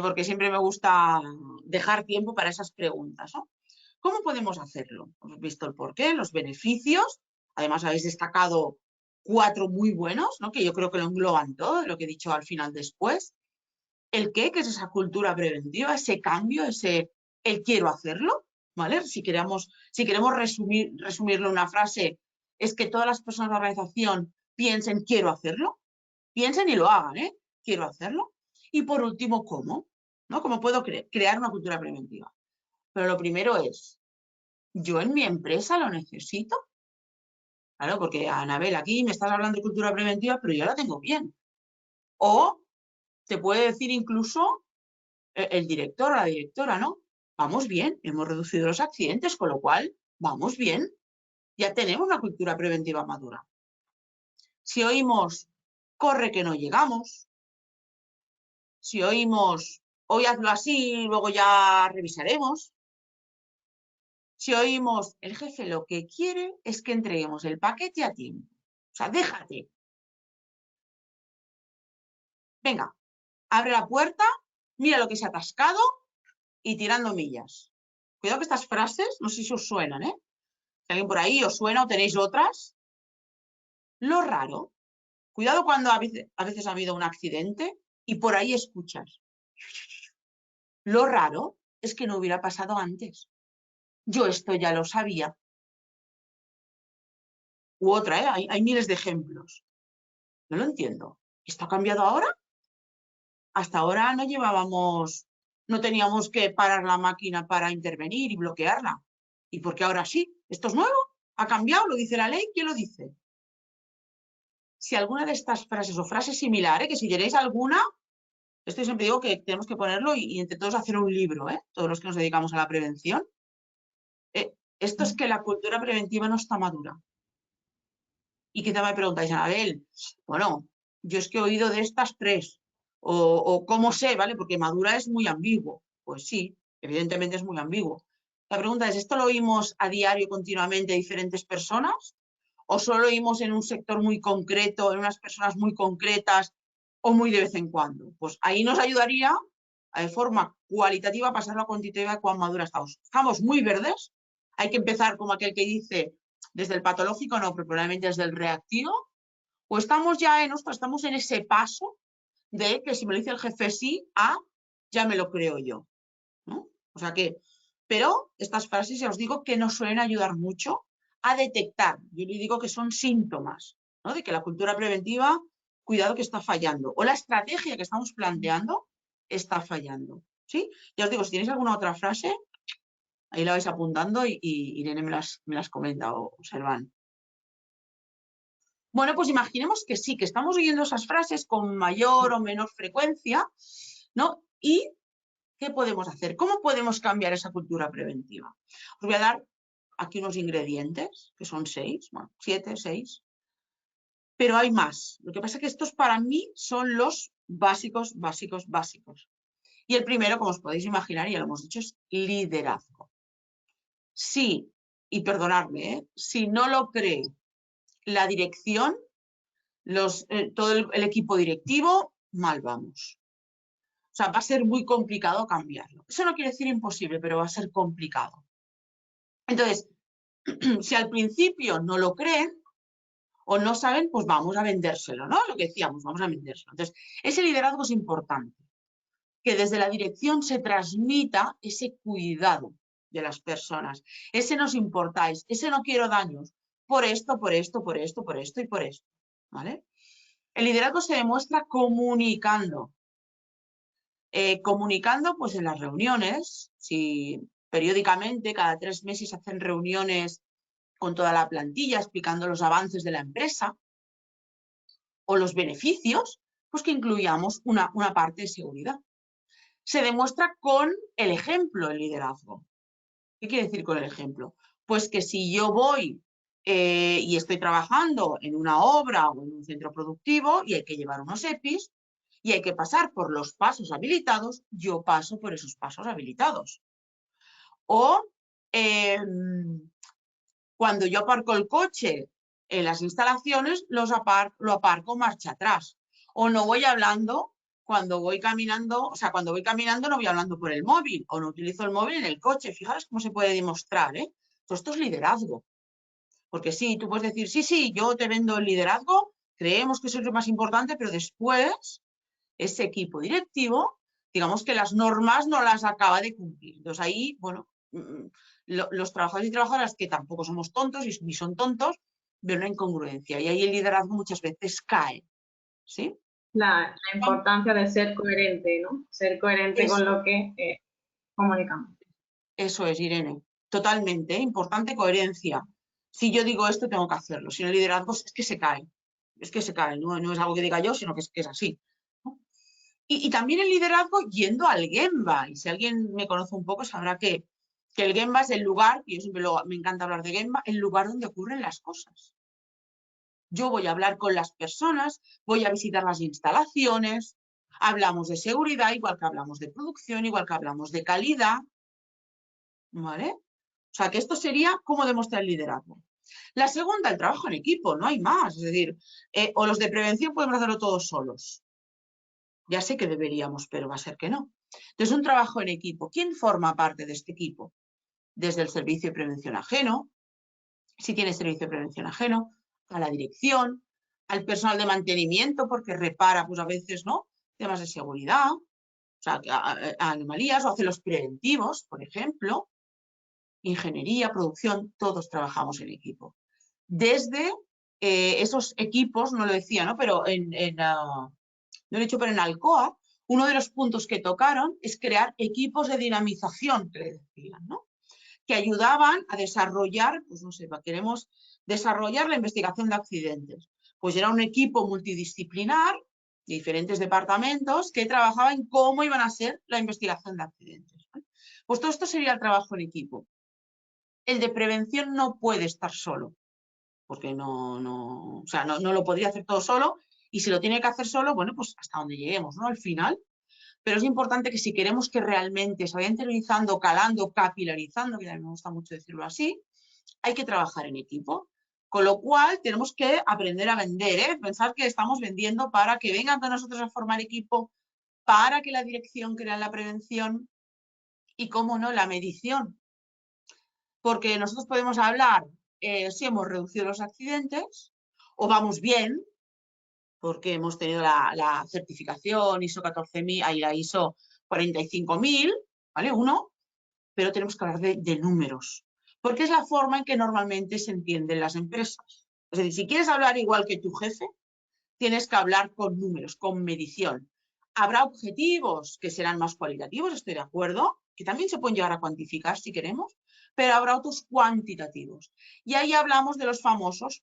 porque siempre me gusta dejar tiempo para esas preguntas, ¿no? ¿Cómo podemos hacerlo? Hemos visto el porqué, los beneficios, además habéis destacado 4 muy buenos, ¿no?, que yo creo que lo engloban todo, de lo que he dicho al final después. El qué, que es esa cultura preventiva, ese cambio, el quiero hacerlo, ¿vale? Si queremos resumirlo en una frase, es que todas las personas de la organización piensen quiero hacerlo, piensen y lo hagan, quiero hacerlo. Y por último, ¿cómo? ¿No? ¿Cómo puedo crear una cultura preventiva? Pero lo primero es, ¿yo en mi empresa lo necesito? Claro, porque Anabel, aquí me estás hablando de cultura preventiva, pero yo la tengo bien. O te puede decir incluso el director o la directora, ¿no? Vamos bien, hemos reducido los accidentes, con lo cual vamos bien, ya tenemos una cultura preventiva madura. Si oímos, corre que no llegamos, si oímos, hoy hazlo así, luego ya revisaremos, si oímos, el jefe lo que quiere es que entreguemos el paquete a tiempo. O sea, déjate. Venga, abre la puerta, mira lo que se ha atascado y tirando millas. Cuidado que estas frases, no sé si os suenan, ¿eh? Si alguien por ahí os suena o tenéis otras. Lo raro, cuidado cuando a veces ha habido un accidente y por ahí escuchas. Lo raro es que no hubiera pasado antes. Yo esto ya lo sabía. U otra, ¿eh? Hay miles de ejemplos. No lo entiendo. ¿Esto ha cambiado ahora? Hasta ahora no teníamos que parar la máquina para intervenir y bloquearla. ¿Y por qué ahora sí? ¿Esto es nuevo? ¿Ha cambiado? ¿Lo dice la ley? ¿Quién lo dice? Si alguna de estas frases o frases similares, que si queréis alguna, esto siempre digo que tenemos que ponerlo y entre todos hacer un libro, ¿eh? Todos los que nos dedicamos a la prevención. Esto es que la cultura preventiva no está madura. Y quizá me preguntáis, Anabel, bueno, yo es que he oído de estas tres, o cómo sé, ¿vale? Porque madura es muy ambiguo. Pues sí, evidentemente es muy ambiguo. La pregunta es, ¿esto lo oímos a diario continuamente de diferentes personas? ¿O solo lo oímos en un sector muy concreto, en unas personas muy concretas o muy de vez en cuando? Pues ahí nos ayudaría de forma cualitativa a pasarlo a cuantitativa de cuán madura estamos. Estamos muy verdes, hay que empezar como aquel que dice desde el patológico, no, pero probablemente desde el reactivo, o estamos ya estamos en ese paso de que si me lo dice el jefe sí, ya me lo creo yo, ¿no? O sea que, pero estas frases ya os digo que nos suelen ayudar mucho a detectar, yo le digo que son síntomas, ¿no? De que la cultura preventiva, cuidado que está fallando, o la estrategia que estamos planteando está fallando, ¿sí? Ya os digo, si tenéis alguna otra frase, ahí la vais apuntando y Irene me las comenta o Serván. Bueno, pues imaginemos que sí, que estamos oyendo esas frases con mayor o menor frecuencia, ¿no? ¿Y qué podemos hacer? ¿Cómo podemos cambiar esa cultura preventiva? Os voy a dar aquí unos ingredientes, que son 6, bueno, 7, 6, pero hay más. Lo que pasa es que estos para mí son los básicos, básicos, básicos. Y el primero, como os podéis imaginar, ya lo hemos dicho, es liderazgo. Sí, y perdonadme, si no lo cree la dirección, todo el equipo directivo, mal vamos. O sea, va a ser muy complicado cambiarlo. Eso no quiere decir imposible, pero va a ser complicado. Entonces, si al principio no lo creen o no saben, pues vamos a vendérselo, ¿no? Lo que decíamos, vamos a vendérselo. Entonces, ese liderazgo es importante. Que desde la dirección se transmita ese cuidado de las personas. Ese nos importáis, ese no quiero daños. Por esto, por esto, por esto, por esto y por esto. ¿Vale? El liderazgo se demuestra comunicando. Comunicando pues en las reuniones, si periódicamente, cada 3 meses hacen reuniones con toda la plantilla explicando los avances de la empresa o los beneficios, pues que incluyamos una parte de seguridad. Se demuestra con el ejemplo el liderazgo. ¿Qué quiere decir con el ejemplo? Pues que si yo voy y estoy trabajando en una obra o en un centro productivo y hay que llevar unos EPIs y hay que pasar por los pasos habilitados, yo paso por esos pasos habilitados. O cuando yo aparco el coche en las instalaciones, lo aparco marcha atrás. O no voy hablando cuando voy caminando, o sea, cuando voy caminando no voy hablando por el móvil o no utilizo el móvil en el coche. Fijaros cómo se puede demostrar, ¿eh? Pues esto es liderazgo. Porque sí, tú puedes decir, sí, yo te vendo el liderazgo, creemos que eso es lo más importante, pero después ese equipo directivo, digamos que las normas no las acaba de cumplir. Entonces ahí, bueno, los trabajadores y trabajadoras que tampoco somos tontos y ni son tontos, ven una incongruencia y ahí el liderazgo muchas veces cae, ¿sí? La importancia de ser coherente, ¿no? Ser coherente con lo que comunicamos. Eso es, Irene. Totalmente, importante coherencia. Si yo digo esto, tengo que hacerlo. Si no, el liderazgo es que se cae. Es que se cae. No es algo que diga yo, sino que es así. ¿No? Y también el liderazgo yendo al Gemba. Y si alguien me conoce un poco, sabrá que que el Gemba es el lugar, y yo siempre me encanta hablar de Gemba, el lugar donde ocurren las cosas. Yo voy a hablar con las personas, voy a visitar las instalaciones, hablamos de seguridad, igual que hablamos de producción, igual que hablamos de calidad, ¿vale? O sea, que esto sería cómo demostrar el liderazgo. La segunda, el trabajo en equipo, no hay más. Es decir, o los de prevención podemos hacerlo todos solos. Ya sé que deberíamos, pero va a ser que no. Entonces, un trabajo en equipo. ¿Quién forma parte de este equipo? Desde el servicio de prevención ajeno, si tiene servicio de prevención ajeno, a la dirección, al personal de mantenimiento, porque repara, pues a veces, ¿no? Temas de seguridad, o sea, a anomalías, o hace los preventivos, por ejemplo. Ingeniería, producción, todos trabajamos en equipo. Desde esos equipos, no lo decía, ¿no? Pero no lo he dicho, pero en Alcoa, uno de los puntos que tocaron es crear equipos de dinamización, que le decían, ¿no? Que ayudaban a desarrollar, pues no sé, queremos desarrollar la investigación de accidentes. Pues era un equipo multidisciplinar, de diferentes departamentos, que trabajaba en cómo iban a ser la investigación de accidentes, ¿vale? Pues todo esto sería el trabajo en equipo. El de prevención no puede estar solo, porque no lo podría hacer todo solo, y si lo tiene que hacer solo, bueno, pues hasta donde lleguemos, ¿no? Al final. Pero es importante que si queremos que realmente se vaya interiorizando, calando, capilarizando, que a mí me gusta mucho decirlo así, hay que trabajar en equipo. Con lo cual tenemos que aprender a vender, ¿eh? Pensar que estamos vendiendo para que vengan con nosotros a formar equipo, para que la dirección crea la prevención y, cómo no, la medición. Porque nosotros podemos hablar si hemos reducido los accidentes o vamos bien, porque hemos tenido la certificación ISO 14.000, ahí la ISO 45.000, ¿vale? Pero tenemos que hablar de números, porque es la forma en que normalmente se entienden las empresas. Es decir, si quieres hablar igual que tu jefe, tienes que hablar con números, con medición. Habrá objetivos que serán más cualitativos, estoy de acuerdo, que también se pueden llegar a cuantificar si queremos, pero habrá otros cuantitativos. Y ahí hablamos de los famosos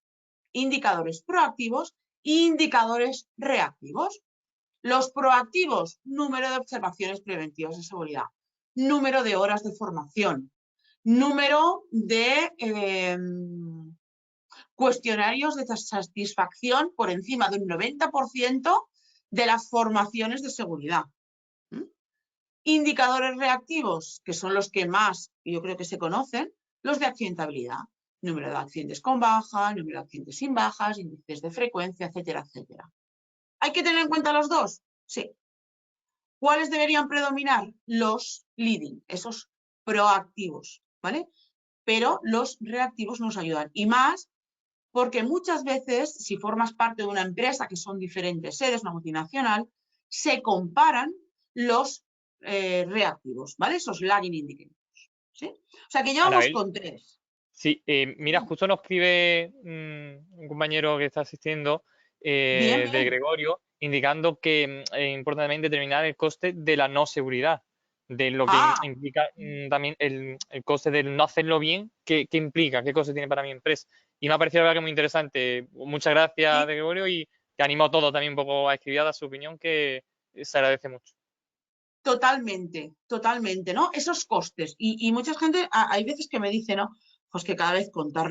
indicadores proactivos e indicadores reactivos. Los proactivos, número de observaciones preventivas de seguridad, número de horas de formación, número de cuestionarios de satisfacción por encima de un 90% de las formaciones de seguridad. Indicadores reactivos, que son los que más yo creo que se conocen, los de accidentabilidad. Número de accidentes con baja, número de accidentes sin bajas, índices de frecuencia, etcétera, etcétera. ¿Hay que tener en cuenta los dos? Sí. ¿Cuáles deberían predominar? Los leading, esos proactivos, ¿vale? Pero los reactivos nos ayudan. Y más porque muchas veces, si formas parte de una empresa que son diferentes sedes, una multinacional, se comparan los reactivos, ¿vale? Esos lagging indicators, ¿sí? O sea que llevamos Anabel, con 3. sí, mira, justo nos escribe un compañero que está asistiendo, Bien, de bien. Gregorio, indicando que es importante determinar el coste de la no seguridad, de lo que implica también el coste del no hacerlo bien, qué implica, qué coste tiene para mi empresa. Y me ha parecido la verdad que muy interesante. Muchas gracias, Sí. de Gregorio, y te animo a todos también un poco a escribir, a dar su opinión, que se agradece mucho. Totalmente, totalmente, ¿no? Esos costes. Y mucha gente, hay veces que me dice, ¿no? Pues que cada vez contar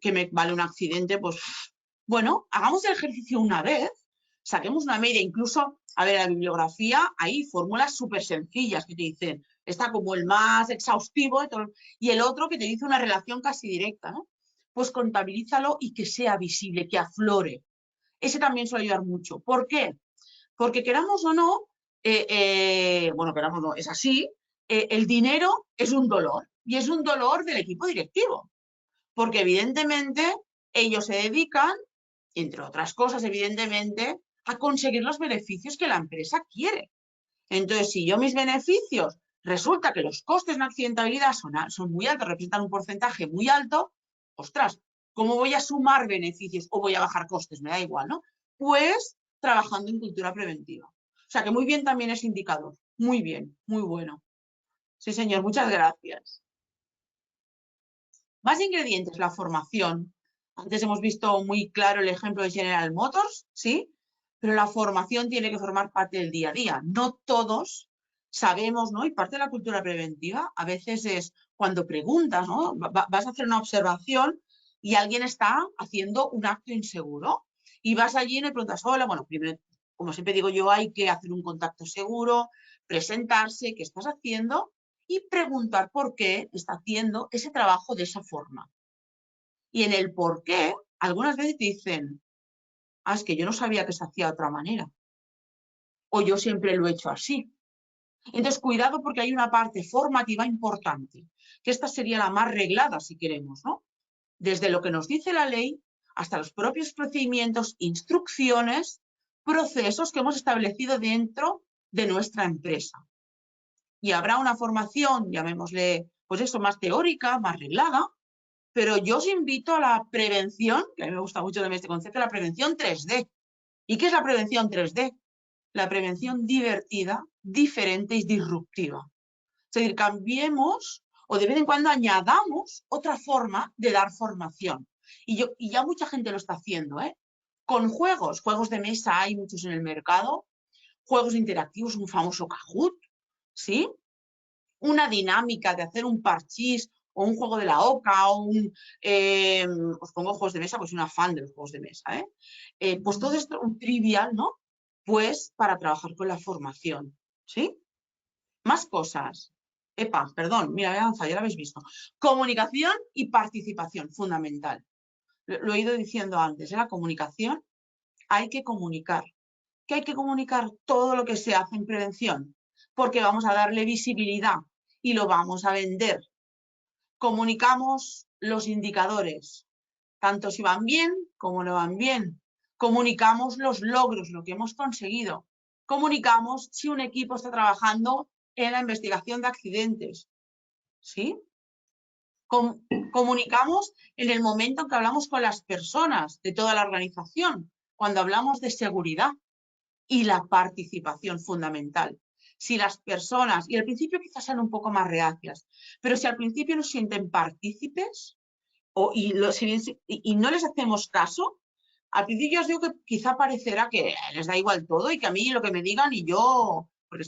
que me vale un accidente, pues bueno, hagamos el ejercicio una vez, saquemos una media, incluso, a ver, en la bibliografía hay fórmulas súper sencillas que te dicen, está como el más exhaustivo y el otro que te dice una relación casi directa, ¿no? Pues contabilízalo y que sea visible, que aflore. Ese también suele ayudar mucho. ¿Por qué? Porque queramos o no, bueno, queramos o no, es así, el dinero es un dolor y es un dolor del equipo directivo, porque evidentemente ellos se dedican, entre otras cosas, evidentemente, a conseguir los beneficios que la empresa quiere. Entonces, si yo mis beneficios, resulta que los costes en accidentabilidad son muy altos, representan un porcentaje muy alto, ostras, ¿cómo voy a sumar beneficios o voy a bajar costes? Me da igual, ¿no? Pues trabajando en cultura preventiva. O sea que muy bien también ese indicador. Muy bien, muy bueno. Sí, señor, muchas gracias. Más ingredientes, la formación. Antes hemos visto muy claro el ejemplo de General Motors, ¿sí? Pero la formación tiene que formar parte del día a día. No todos sabemos, ¿no? Y parte de la cultura preventiva a veces es, cuando preguntas, ¿no? Vas a hacer una observación y alguien está haciendo un acto inseguro y vas allí y le preguntas, hola, bueno, primero, como siempre digo yo, hay que hacer un contacto seguro, presentarse, qué estás haciendo y preguntar por qué está haciendo ese trabajo de esa forma. Y en el por qué, algunas veces te dicen, es que yo no sabía que se hacía de otra manera. O yo siempre lo he hecho así. Entonces, cuidado porque hay una parte formativa importante, que esta sería la más reglada, si queremos, ¿no? Desde lo que nos dice la ley hasta los propios procedimientos, instrucciones, procesos que hemos establecido dentro de nuestra empresa. Y habrá una formación, llamémosle, pues eso, más teórica, más reglada, pero yo os invito a la prevención, que a mí me gusta mucho también este concepto, la prevención 3D. ¿Y qué es la prevención 3D? La prevención divertida, diferente y disruptiva. Es decir, cambiemos o de vez en cuando añadamos otra forma de dar formación. Y ya mucha gente lo está haciendo, ¿eh? Con juegos de mesa hay muchos en el mercado, juegos interactivos, un famoso Kahoot, ¿sí? Una dinámica de hacer un parchís o un juego de la oca o os pongo juegos de mesa, pues soy una fan de los juegos de mesa, ¿eh? Pues todo esto, un trivial, ¿no? Pues para trabajar con la formación, ¿sí? Más cosas. Perdón, mira, he avanzado, ya lo habéis visto. Comunicación y participación, fundamental. Lo he ido diciendo antes, la comunicación, hay que comunicar. ¿Qué hay que comunicar? Todo lo que se hace en prevención, porque vamos a darle visibilidad y lo vamos a vender. Comunicamos los indicadores, tanto si van bien como no van bien. Comunicamos los logros, lo que hemos conseguido. Comunicamos si un equipo está trabajando en la investigación de accidentes, ¿sí? Comunicamos en el momento en que hablamos con las personas de toda la organización, cuando hablamos de seguridad y la participación fundamental. Si las personas, y al principio quizás sean un poco más reacias, pero si al principio nos sienten partícipes y no les hacemos caso, al principio os digo que quizá parecerá que les da igual todo y que a mí lo que me digan y yo, porque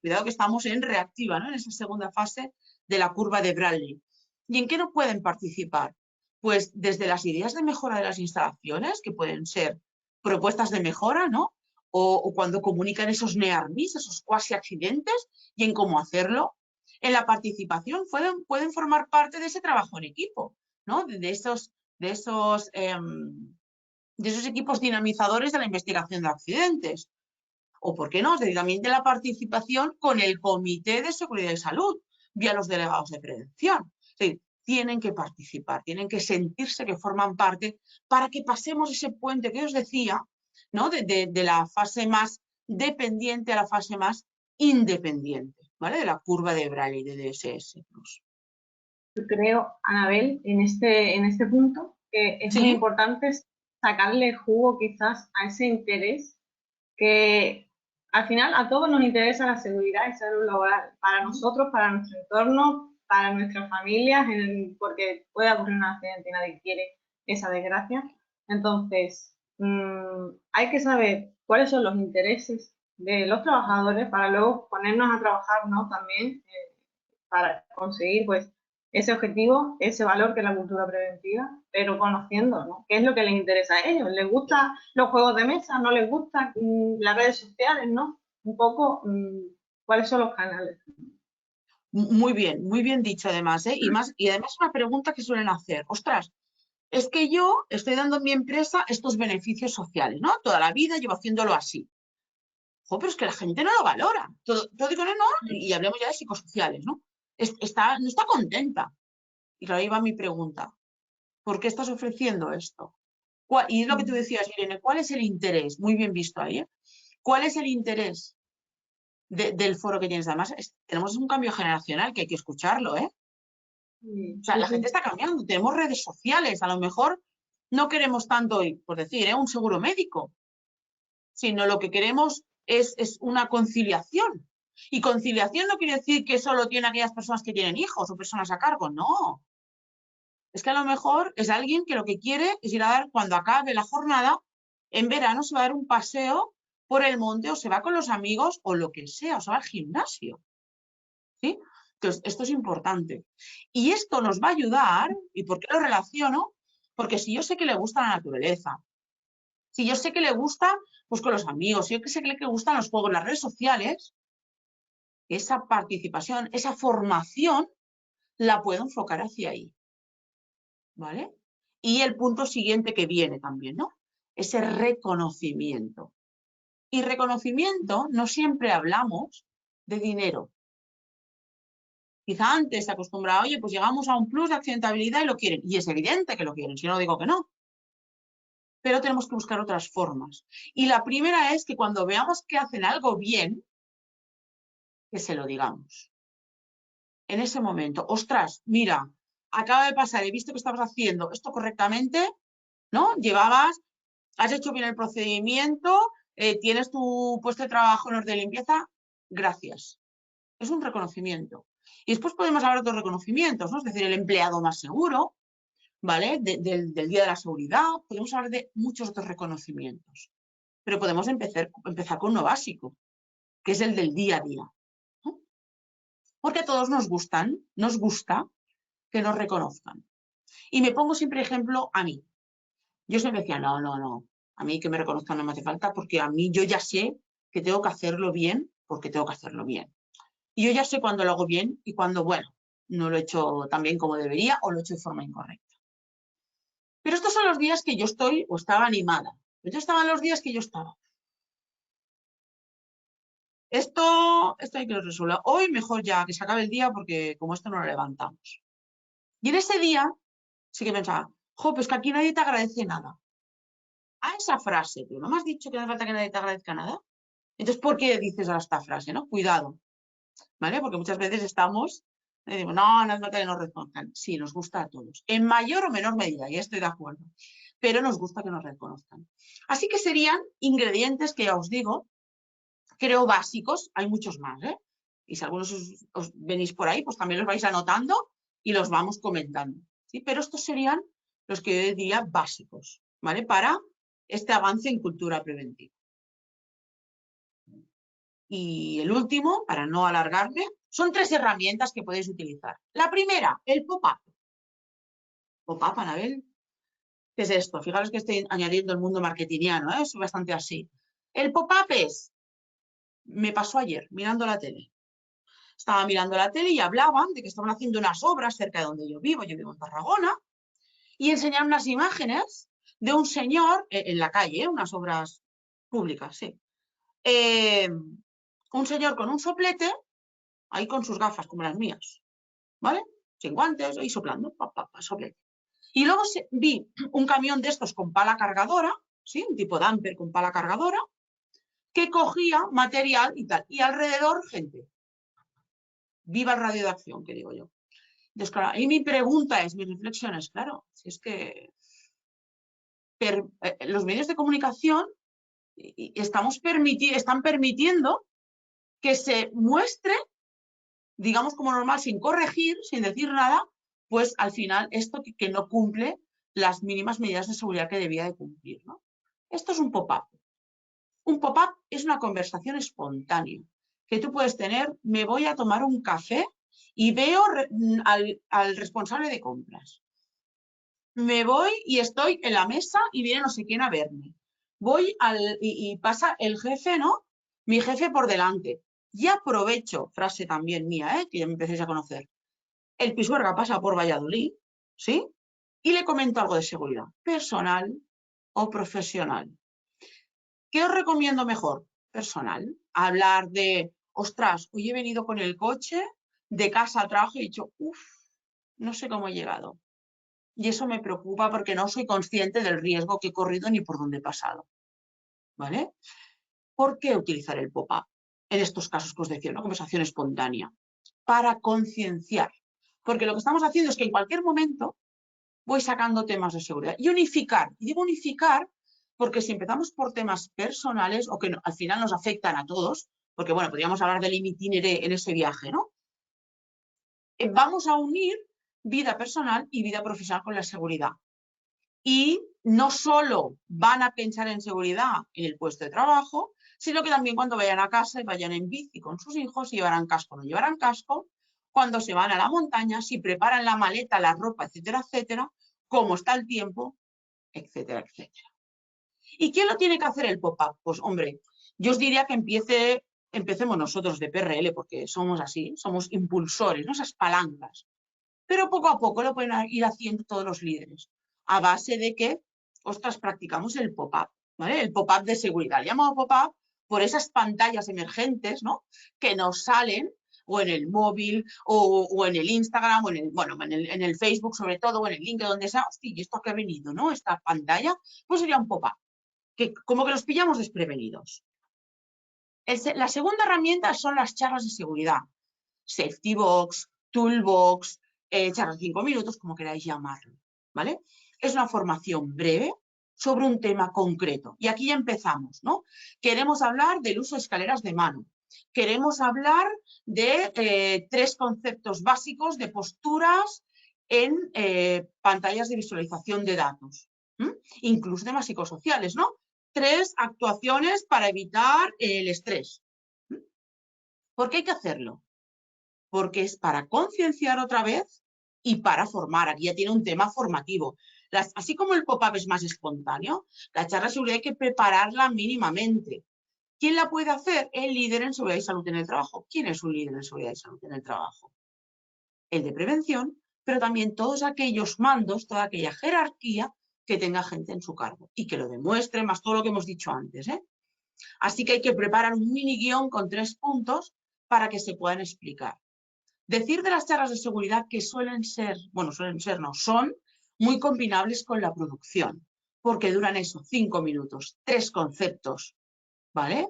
cuidado que estamos en reactiva, ¿no? En esa segunda fase de la curva de Bradley. ¿Y en qué no pueden participar? Pues desde las ideas de mejora de las instalaciones, que pueden ser propuestas de mejora, ¿no? O cuando comunican esos near miss, esos cuasi accidentes, y en cómo hacerlo. En la participación pueden formar parte de ese trabajo en equipo, ¿no? De esos equipos dinamizadores de la investigación de accidentes. O, ¿por qué no?, también de la participación con el Comité de Seguridad y Salud, vía los delegados de prevención. Es decir, tienen que participar, tienen que sentirse que forman parte para que pasemos ese puente que os decía, ¿no? De la fase más dependiente a la fase más independiente, ¿vale? De la curva de Bradley de DSS+. Yo creo, Anabel, en este punto, que es muy importante sacarle jugo quizás a ese interés que al final a todos nos interesa la seguridad y salud laboral, para nosotros, para nuestro entorno, para nuestras familias, porque puede ocurrir un accidente y nadie quiere esa desgracia. Entonces, hay que saber cuáles son los intereses de los trabajadores para luego ponernos a trabajar, ¿no? También para conseguir pues ese objetivo, ese valor que es la cultura preventiva, pero conociendo, ¿no? ¿Qué es lo que les interesa a ellos? ¿Les gustan los juegos de mesa? ¿No les gustan las redes sociales? ¿No? Un poco, ¿cuáles son los canales? Muy bien dicho además, ¿eh? Y además una pregunta que suelen hacer, ostras, es que yo estoy dando en mi empresa estos beneficios sociales, ¿no? Toda la vida llevo haciéndolo así. Jo, pero es que la gente no lo valora. Todo digo, no, y hablemos ya de psicosociales, ¿no? No está contenta. Y ahí va mi pregunta. ¿Por qué estás ofreciendo esto? Y es lo que tú decías, Irene, ¿cuál es el interés? Muy bien visto ahí, ¿eh? ¿Cuál es el interés del foro que tienes? Además, tenemos un cambio generacional que hay que escucharlo, ¿eh? O sea, la gente está cambiando. Tenemos redes sociales. A lo mejor no queremos tanto, por decir, un seguro médico, sino lo que queremos es una conciliación. Y conciliación no quiere decir que solo tiene aquellas personas que tienen hijos o personas a cargo, no. Es que a lo mejor es alguien que lo que quiere es ir a dar, cuando acabe la jornada, en verano se va a dar un paseo por el monte o se va con los amigos o lo que sea, o se va al gimnasio. ¿Sí? Entonces, esto es importante. Y esto nos va a ayudar, ¿y por qué lo relaciono? Porque si yo sé que le gusta la naturaleza, si yo sé que le gusta pues con los amigos, si yo sé que le gustan los juegos, las redes sociales, esa participación, esa formación, la puedo enfocar hacia ahí. ¿Vale? Y el punto siguiente que viene también, ¿no? Ese reconocimiento. Y reconocimiento no siempre hablamos de dinero. Quizá antes se acostumbraba, oye, pues llegamos a un plus de accidentabilidad y lo quieren. Y es evidente que lo quieren, si no digo que no. Pero tenemos que buscar otras formas. Y la primera es que cuando veamos que hacen algo bien, que se lo digamos. En ese momento, ostras, mira, acaba de pasar, he visto que estabas haciendo esto correctamente, ¿no? Has hecho bien el procedimiento, tienes tu puesto de trabajo en orden de limpieza, gracias. Es un reconocimiento. Y después podemos hablar de otros reconocimientos, ¿no? Es decir, el empleado más seguro, ¿vale? Del Día de la Seguridad, podemos hablar de muchos otros reconocimientos. Pero podemos empezar con uno básico, que es el del día a día, ¿no? Porque a todos nos gusta que nos reconozcan. Y me pongo siempre ejemplo a mí. Yo siempre decía, no, a mí que me reconozcan no me hace falta porque a mí yo ya sé que tengo que hacerlo bien porque tengo que hacerlo bien. Y yo ya sé cuándo lo hago bien y cuándo, bueno, no lo he hecho tan bien como debería o lo he hecho de forma incorrecta. Pero estos son los días que yo estoy o estaba animada. Estos estaban los días que yo estaba. Esto hay que lo resuelva. Hoy mejor ya que se acabe el día porque como esto no lo levantamos. Y en ese día sí que pensaba, pues que aquí nadie te agradece nada. A esa frase, ¿tú no me has dicho que no hace falta que nadie te agradezca nada? Entonces, ¿por qué dices ahora esta frase, no? Cuidado, ¿vale? Porque muchas veces estamos, decimos, no hace falta que nos reconozcan. Sí, nos gusta a todos, en mayor o menor medida, ya estoy de acuerdo, pero nos gusta que nos reconozcan. Así que serían ingredientes que ya os digo, creo básicos, hay muchos más, ¿eh? Y si algunos os venís por ahí, pues también los vais anotando y los vamos comentando, ¿sí? Pero estos serían los que yo diría básicos, ¿vale? Para este avance en cultura preventiva. Y el último, para no alargarme, son 3 herramientas que podéis utilizar. La primera, el pop-up. Pop-up, Anabel. ¿Qué es esto? Fijaros que estoy añadiendo el mundo marketingiano, ¿eh? Es bastante así. El pop-up es, me pasó ayer mirando la tele. Estaba mirando la tele y hablaban de que estaban haciendo unas obras cerca de donde yo vivo en Tarragona, y enseñaron unas imágenes de un señor en la calle, unas obras públicas, sí. Un señor con un soplete, ahí con sus gafas, como las mías, ¿vale? Sin guantes, ahí soplando, soplete. Y luego vi un camión de estos con pala cargadora, ¿sí? Un tipo dumper con pala cargadora, que cogía material y tal. Y alrededor, gente. Viva el radio de acción, que digo yo. Entonces, claro, y mi pregunta es, mi reflexión es, claro, si es que los medios de comunicación están permitiendo que se muestre, digamos como normal, sin corregir, sin decir nada, pues al final esto que no cumple las mínimas medidas de seguridad que debía de cumplir, ¿no? Esto es un pop-up. Un pop-up es una conversación espontánea que tú puedes tener, me voy a tomar un café y veo al responsable de compras. Me voy y estoy en la mesa y viene no sé quién a verme. Voy y pasa el jefe, ¿no? Mi jefe por delante. Y aprovecho, frase también mía, que ya me empecéis a conocer. El Pisuerga pasa por Valladolid, ¿sí? Y le comento algo de seguridad, personal o profesional. ¿Qué os recomiendo mejor? Personal. Hablar de, ostras, hoy he venido con el coche de casa al trabajo y he dicho, no sé cómo he llegado. Y eso me preocupa porque no soy consciente del riesgo que he corrido ni por dónde he pasado. ¿Vale? ¿Por qué utilizar el pop-up? En estos casos que os decía, una conversación espontánea. Para concienciar. Porque lo que estamos haciendo es que en cualquier momento voy sacando temas de seguridad. Y unificar. Y digo unificar porque si empezamos por temas personales o que al final nos afectan a todos, porque bueno, podríamos hablar del itineré en ese viaje, ¿no? Vamos a unir vida personal y vida profesional con la seguridad. Y no solo van a pensar en seguridad en el puesto de trabajo, sino que también cuando vayan a casa y vayan en bici con sus hijos, si llevarán casco o no llevarán casco, cuando se van a la montaña, si preparan la maleta, la ropa, etcétera, etcétera, cómo está el tiempo, etcétera, etcétera. ¿Y quién lo tiene que hacer el pop-up? Pues hombre, yo os diría que empecemos nosotros de PRL, porque somos así, somos impulsores, ¿no? Esas palancas. Pero poco a poco lo pueden ir haciendo todos los líderes, a base de que, ostras, practicamos el pop-up, ¿vale? El pop-up de seguridad. Le llamamos pop-up por esas pantallas emergentes, ¿no? Que nos salen o en el móvil o en el Instagram o en el Facebook sobre todo o en el LinkedIn, donde sea. Hostia, ¿y esto que ha venido, no? Esta pantalla, pues sería un pop-up, que como que los pillamos desprevenidos. La segunda herramienta son las charlas de seguridad. Safety Box, Toolbox, charlas de 5 minutos, como queráis llamarlo, ¿vale? Es una formación breve sobre un tema concreto. Y aquí ya empezamos, ¿no? Queremos hablar del uso de escaleras de mano. Queremos hablar de 3 conceptos básicos de posturas en pantallas de visualización de datos. Incluso temas psicosociales, ¿no? 3 actuaciones para evitar el estrés. ¿Por qué hay que hacerlo? Porque es para concienciar otra vez y para formar. Aquí ya tiene un tema formativo. Así como el pop-up es más espontáneo, la charla de seguridad hay que prepararla mínimamente. ¿Quién la puede hacer? El líder en seguridad y salud en el trabajo. ¿Quién es un líder en seguridad y salud en el trabajo? El de prevención, pero también todos aquellos mandos, toda aquella jerarquía que tenga gente en su cargo y que lo demuestre, más todo lo que hemos dicho antes, ¿eh? Así que hay que preparar un mini guión con 3 puntos para que se puedan explicar. Decir de las charlas de seguridad que son muy combinables con la producción, porque duran eso, 5 minutos, 3 conceptos, ¿vale?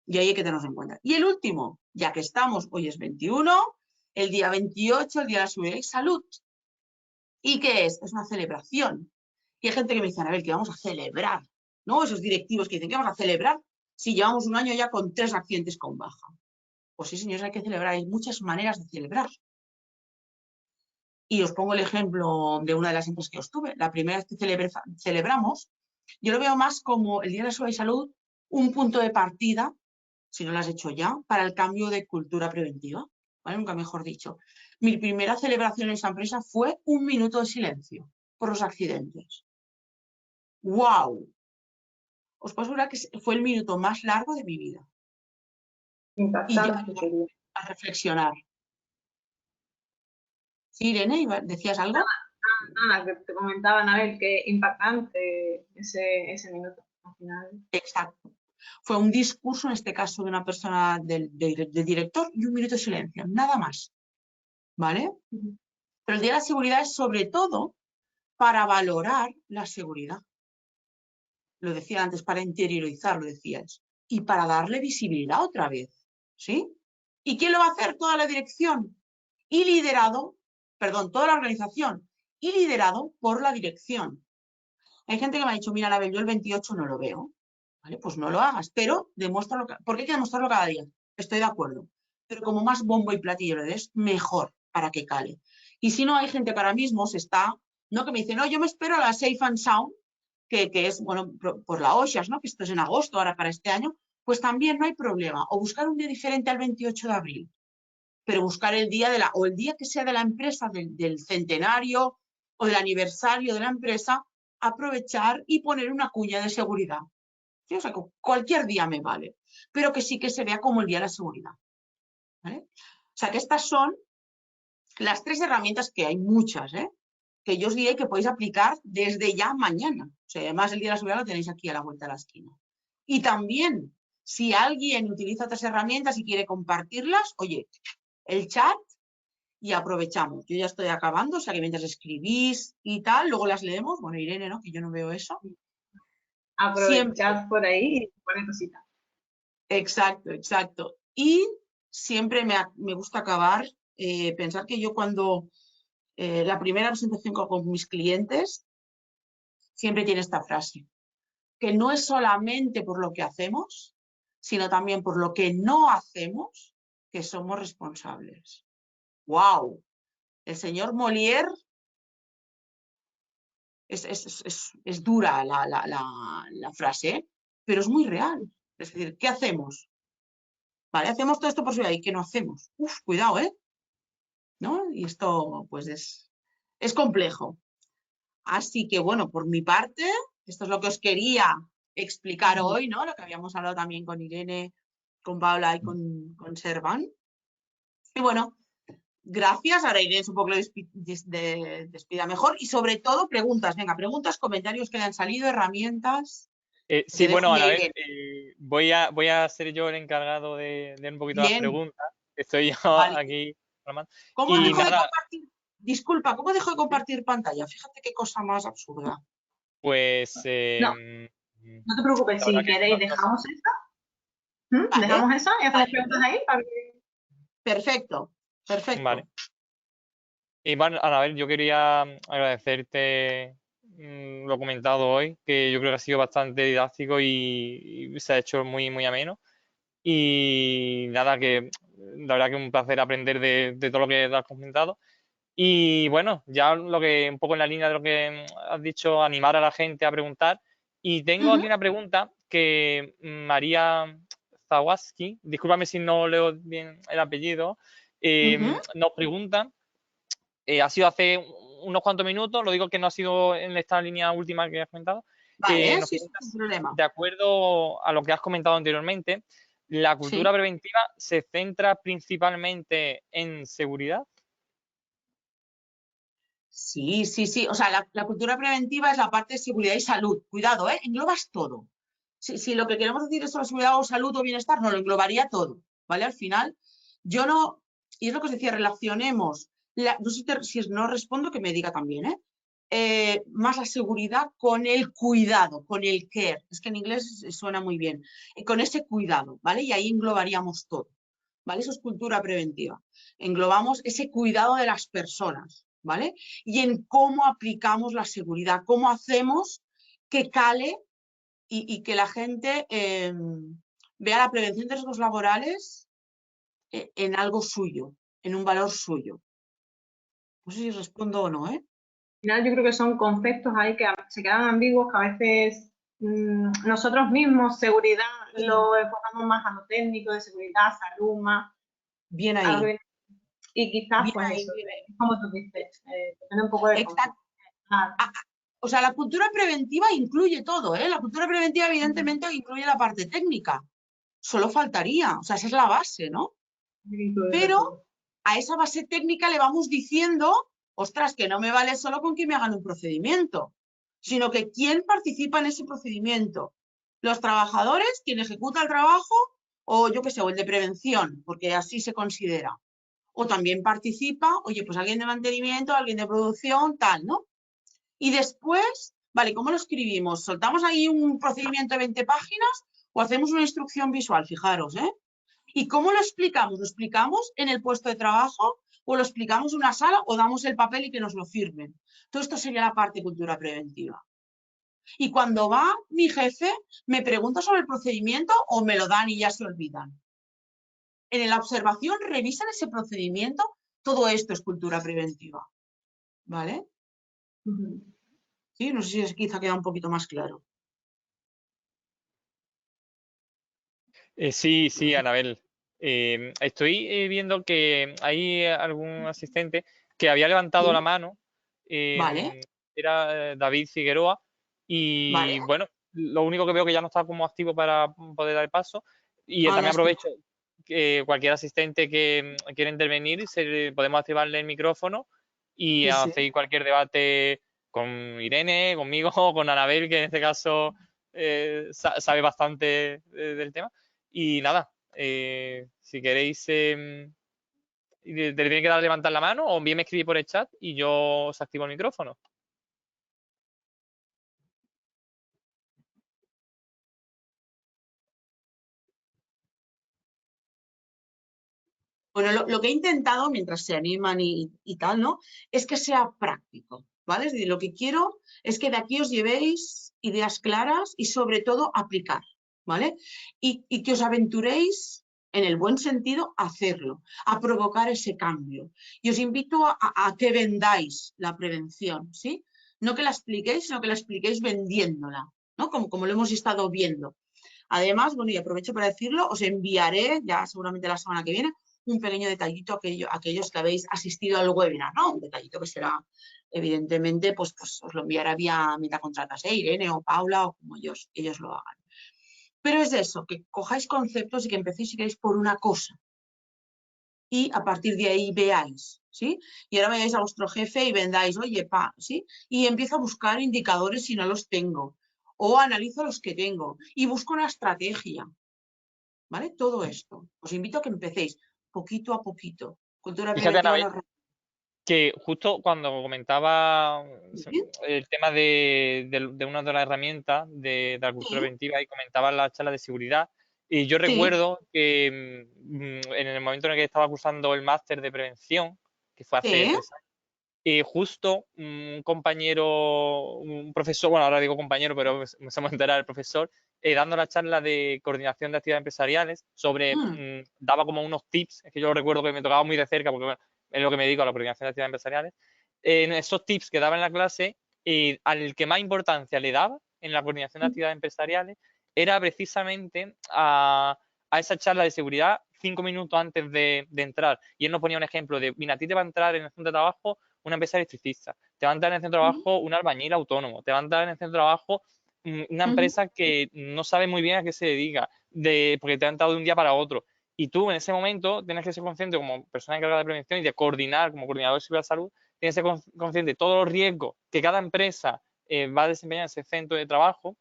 Y ahí hay que tenerlos en cuenta. Y el último, ya que estamos, hoy es 21, el día 28, el día de la seguridad y salud. ¿Y qué es? Es una celebración. Y hay gente que me dice, Anabel, que vamos a celebrar, ¿no? Esos directivos que dicen que vamos a celebrar si llevamos un año ya con 3 accidentes con baja. Pues sí, señores, hay que celebrar. Hay muchas maneras de celebrar. Y os pongo el ejemplo de una de las empresas que os tuve. La primera vez que celebramos, yo lo veo más como el Día de la Seguridad y Salud, un punto de partida, si no lo has hecho ya, para el cambio de cultura preventiva. ¿Vale? Nunca mejor dicho. Mi primera celebración en esa empresa fue 1 minuto de silencio por los accidentes. ¡Wow! Os puedo asegurar que fue el minuto más largo de mi vida. Y ya a reflexionar. Sí, Irene, ¿decías algo? Nada, que te comentaba, Anabel, que impactante ese minuto al final. Exacto. Fue un discurso, en este caso, de una persona del director y 1 minuto de silencio, nada más. ¿Vale? Pero el Día de la Seguridad es sobre todo para valorar la seguridad. Lo decía antes, para interiorizar, lo decías. Y para darle visibilidad otra vez. ¿Sí? ¿Y quién lo va a hacer? Toda la dirección. Y liderado, perdón, toda la organización. Y liderado por la dirección. Hay gente que me ha dicho, mira, Anabel, yo el 28 no lo veo. ¿Vale? Pues no lo hagas, pero demuéstralo, porque hay que demostrarlo cada día. Estoy de acuerdo. Pero como más bombo y platillo le des, mejor para que cale. Y si no, hay gente que ahora mismo se está, ¿no? Que me dice, no, yo me espero a la Safe and Sound, que es, bueno, por la OSHAS, ¿no? Que esto es en agosto ahora para este año, pues también no hay problema. O buscar un día diferente al 28 de abril, pero buscar el día o el día que sea de la empresa, del centenario o del aniversario de la empresa, aprovechar y poner una cuña de seguridad. ¿Sí? O sea, cualquier día me vale, pero que sí que se vea como el día de la seguridad. ¿Vale? O sea, que estas son las 3 herramientas, que hay muchas, que yo os diré que podéis aplicar desde ya mañana. O sea, además el día de la seguridad lo tenéis aquí a la vuelta de la esquina. Y también, si alguien utiliza otras herramientas y quiere compartirlas, oye, el chat y aprovechamos. Yo ya estoy acabando, o sea que mientras escribís y tal, luego las leemos. Bueno, Irene, ¿no? Que yo no veo eso. Aprovechad por ahí y poner cositas. Exacto, exacto. Y siempre me gusta acabar, pensar que yo cuando la primera presentación con mis clientes siempre tiene esta frase, que no es solamente por lo que hacemos, sino también por lo que no hacemos, que somos responsables. ¡Wow! El señor Molière es dura la frase, pero es muy real. Es decir, ¿qué hacemos? ¿Vale? Hacemos todo esto por seguridad. ¿Y qué no hacemos? Uf, cuidado, ¿eh? ¿no? Y esto pues es complejo. Así que bueno, por mi parte, esto es lo que os quería explicar hoy, ¿no? Lo que habíamos hablado también con Irene, con Paula y con Servan. Y bueno, gracias. Ahora Irene supongo que lo despida mejor. Y sobre todo preguntas. Venga, preguntas, comentarios que le han salido, herramientas. Sí, Te bueno, dejo ya, Anabel, Irene. voy a ser yo el encargado de un poquito las Bien, preguntas. Estoy yo vale. aquí. ¿Cómo Y dejo de nada, compartir? Disculpa, ¿cómo dejo de compartir pantalla? Fíjate qué cosa más absurda. pues No, no te preocupes, la verdad si que queréis, no sé. dejamos esa. Vale, Dejamos esa y hacemos vale, preguntas ahí. perfecto, perfecto. Vale. Y bueno, Anabel, yo quería agradecerte lo comentado hoy, que yo creo que ha sido bastante didáctico y se ha hecho muy, muy ameno. Y nada, que la verdad que es un placer aprender de todo lo que has comentado. Y bueno, ya lo que un poco en la línea de lo que has dicho, animar a la gente a preguntar. Y tengo aquí una pregunta que María Zawaski, discúlpame si no leo bien el apellido, nos pregunta, ha sido hace unos cuantos minutos, lo digo que no ha sido en esta línea última que has comentado, Vale, nos sí, pregunta, sin problema. de acuerdo a lo que has comentado anteriormente, ¿la cultura Sí. preventiva se centra principalmente en seguridad? Sí, sí, sí. O sea, la cultura preventiva es la parte de seguridad y salud. Cuidado, ¿eh? Englobas todo. Si lo que queremos decir es solo seguridad o salud o bienestar, no, lo englobaría todo, ¿vale? Al final, yo no, y es lo que os decía, relacionemos, no sé si no respondo, que me diga también, más la seguridad con el cuidado, con el care. Es que en inglés suena muy bien. Con ese cuidado, ¿vale? Y ahí englobaríamos todo, ¿vale? Eso es cultura preventiva. Englobamos ese cuidado de las personas, ¿vale? Y en cómo aplicamos la seguridad, cómo hacemos que cale y que la gente vea la prevención de riesgos laborales en algo suyo, en un valor suyo. No sé si respondo o no, ¿eh? Al final yo creo que son conceptos ahí que se quedan ambiguos, que a veces nosotros mismos, seguridad, lo enfocamos más a lo técnico, de seguridad, salud, más Bien a lo que ahí, viene. Y quizás, bien pues ahí. eso, como tú dices, depende un poco del Exacto. concepto. Ah, O sea, la cultura preventiva incluye todo, ¿eh? La cultura preventiva evidentemente incluye la parte técnica. Solo faltaría, o sea, esa es la base, ¿no? Pero a esa base técnica le vamos diciendo, ostras, que no me vale solo con que me hagan un procedimiento, sino que quién participa en ese procedimiento. Los trabajadores, quien ejecuta el trabajo, o yo qué sé, o el de prevención, porque así se considera. O también participa, oye, pues alguien de mantenimiento, alguien de producción, tal, ¿no? Y después, vale, ¿cómo lo escribimos? ¿Soltamos ahí un procedimiento de 20 páginas o hacemos una instrucción visual? Fijaros, ¿eh? ¿Y cómo lo explicamos? ¿Lo explicamos en el puesto de trabajo o lo explicamos en una sala o damos el papel y que nos lo firmen? Todo esto sería la parte de cultura preventiva. Y cuando va mi jefe, me pregunta sobre el procedimiento o me lo dan y ya se olvidan. En la observación revisan ese procedimiento. Todo esto es cultura preventiva. ¿Vale? Sí, no sé si quizá queda un poquito más claro. Sí, sí, Anabel. Estoy viendo que hay algún asistente que había levantado la Sí. mano, Vale, era David Figueroa, vale. y bueno, lo único que veo que ya no está como activo para poder dar el paso. Y Ah, también lástima. aprovecho que cualquier asistente que quiera intervenir, podemos activarle el micrófono y Sí, sí. hacéis cualquier debate con Irene, conmigo, con Anabel, que en este caso sabe bastante del tema. Y nada, si queréis, te tiene que dar a levantar la mano o bien me escribís por el chat y yo os activo el micrófono. Bueno, lo que he intentado, mientras se animan y tal, ¿no? Es que sea práctico, ¿vale? Es decir, lo que quiero es que de aquí os llevéis ideas claras y sobre todo aplicar, ¿vale? Y que os aventuréis, en el buen sentido, a hacerlo, a provocar ese cambio. Y os invito a que vendáis la prevención, ¿sí? No que la expliquéis, sino que la expliquéis vendiéndola, ¿no? Como lo hemos estado viendo. Además, bueno, y aprovecho para decirlo, os enviaré, ya seguramente la semana que viene, un pequeño detallito a aquellos que habéis asistido al webinar, ¿no? Un detallito que será, evidentemente, pues os lo enviará vía Metacontratas, Irene o Paula o como ellos lo hagan. Pero es eso, que cojáis conceptos y que empecéis, si queréis, por una cosa. Y a partir de ahí veáis, ¿sí? Y ahora vayáis a vuestro jefe y vendáis, oye, ¿sí? Y empiezo a buscar indicadores si no los tengo. O analizo los que tengo y busco una estrategia, ¿vale? Todo esto. Os invito a que empecéis poquito a poquito. Cultura Fíjate, preventiva. Anabel, que justo cuando comentaba ¿Sí? el tema de una de las herramientas de la cultura Sí, preventiva y comentaba la charla de seguridad, y yo sí, recuerdo que en el momento en el que estaba cursando el máster de prevención, que fue hace sí. 3 años, justo un compañero, un profesor, bueno, ahora digo compañero, pero nos hemos enterado el profesor, dando la charla de coordinación de actividades empresariales sobre, daba como unos tips, es que yo lo recuerdo que me tocaba muy de cerca, porque bueno, es lo que me dedico a la coordinación de actividades empresariales, en esos tips que daba en la clase, al que más importancia le daba en la coordinación de actividades empresariales, era precisamente a esa charla de seguridad 5 minutos antes de entrar. Y él nos ponía un ejemplo de, mira, a ti te va a entrar en el centro de trabajo una empresa electricista, te va a entrar en el centro de trabajo un albañil autónomo, te va a entrar en el centro de trabajo una empresa que no sabe muy bien a qué se dedica, porque te ha entrado de un día para otro. Y tú en ese momento tienes que ser consciente como persona encargada de prevención y de coordinar como coordinador de seguridad de salud, tienes que ser consciente de todos los riesgos que cada empresa va a desempeñar en ese centro de trabajo.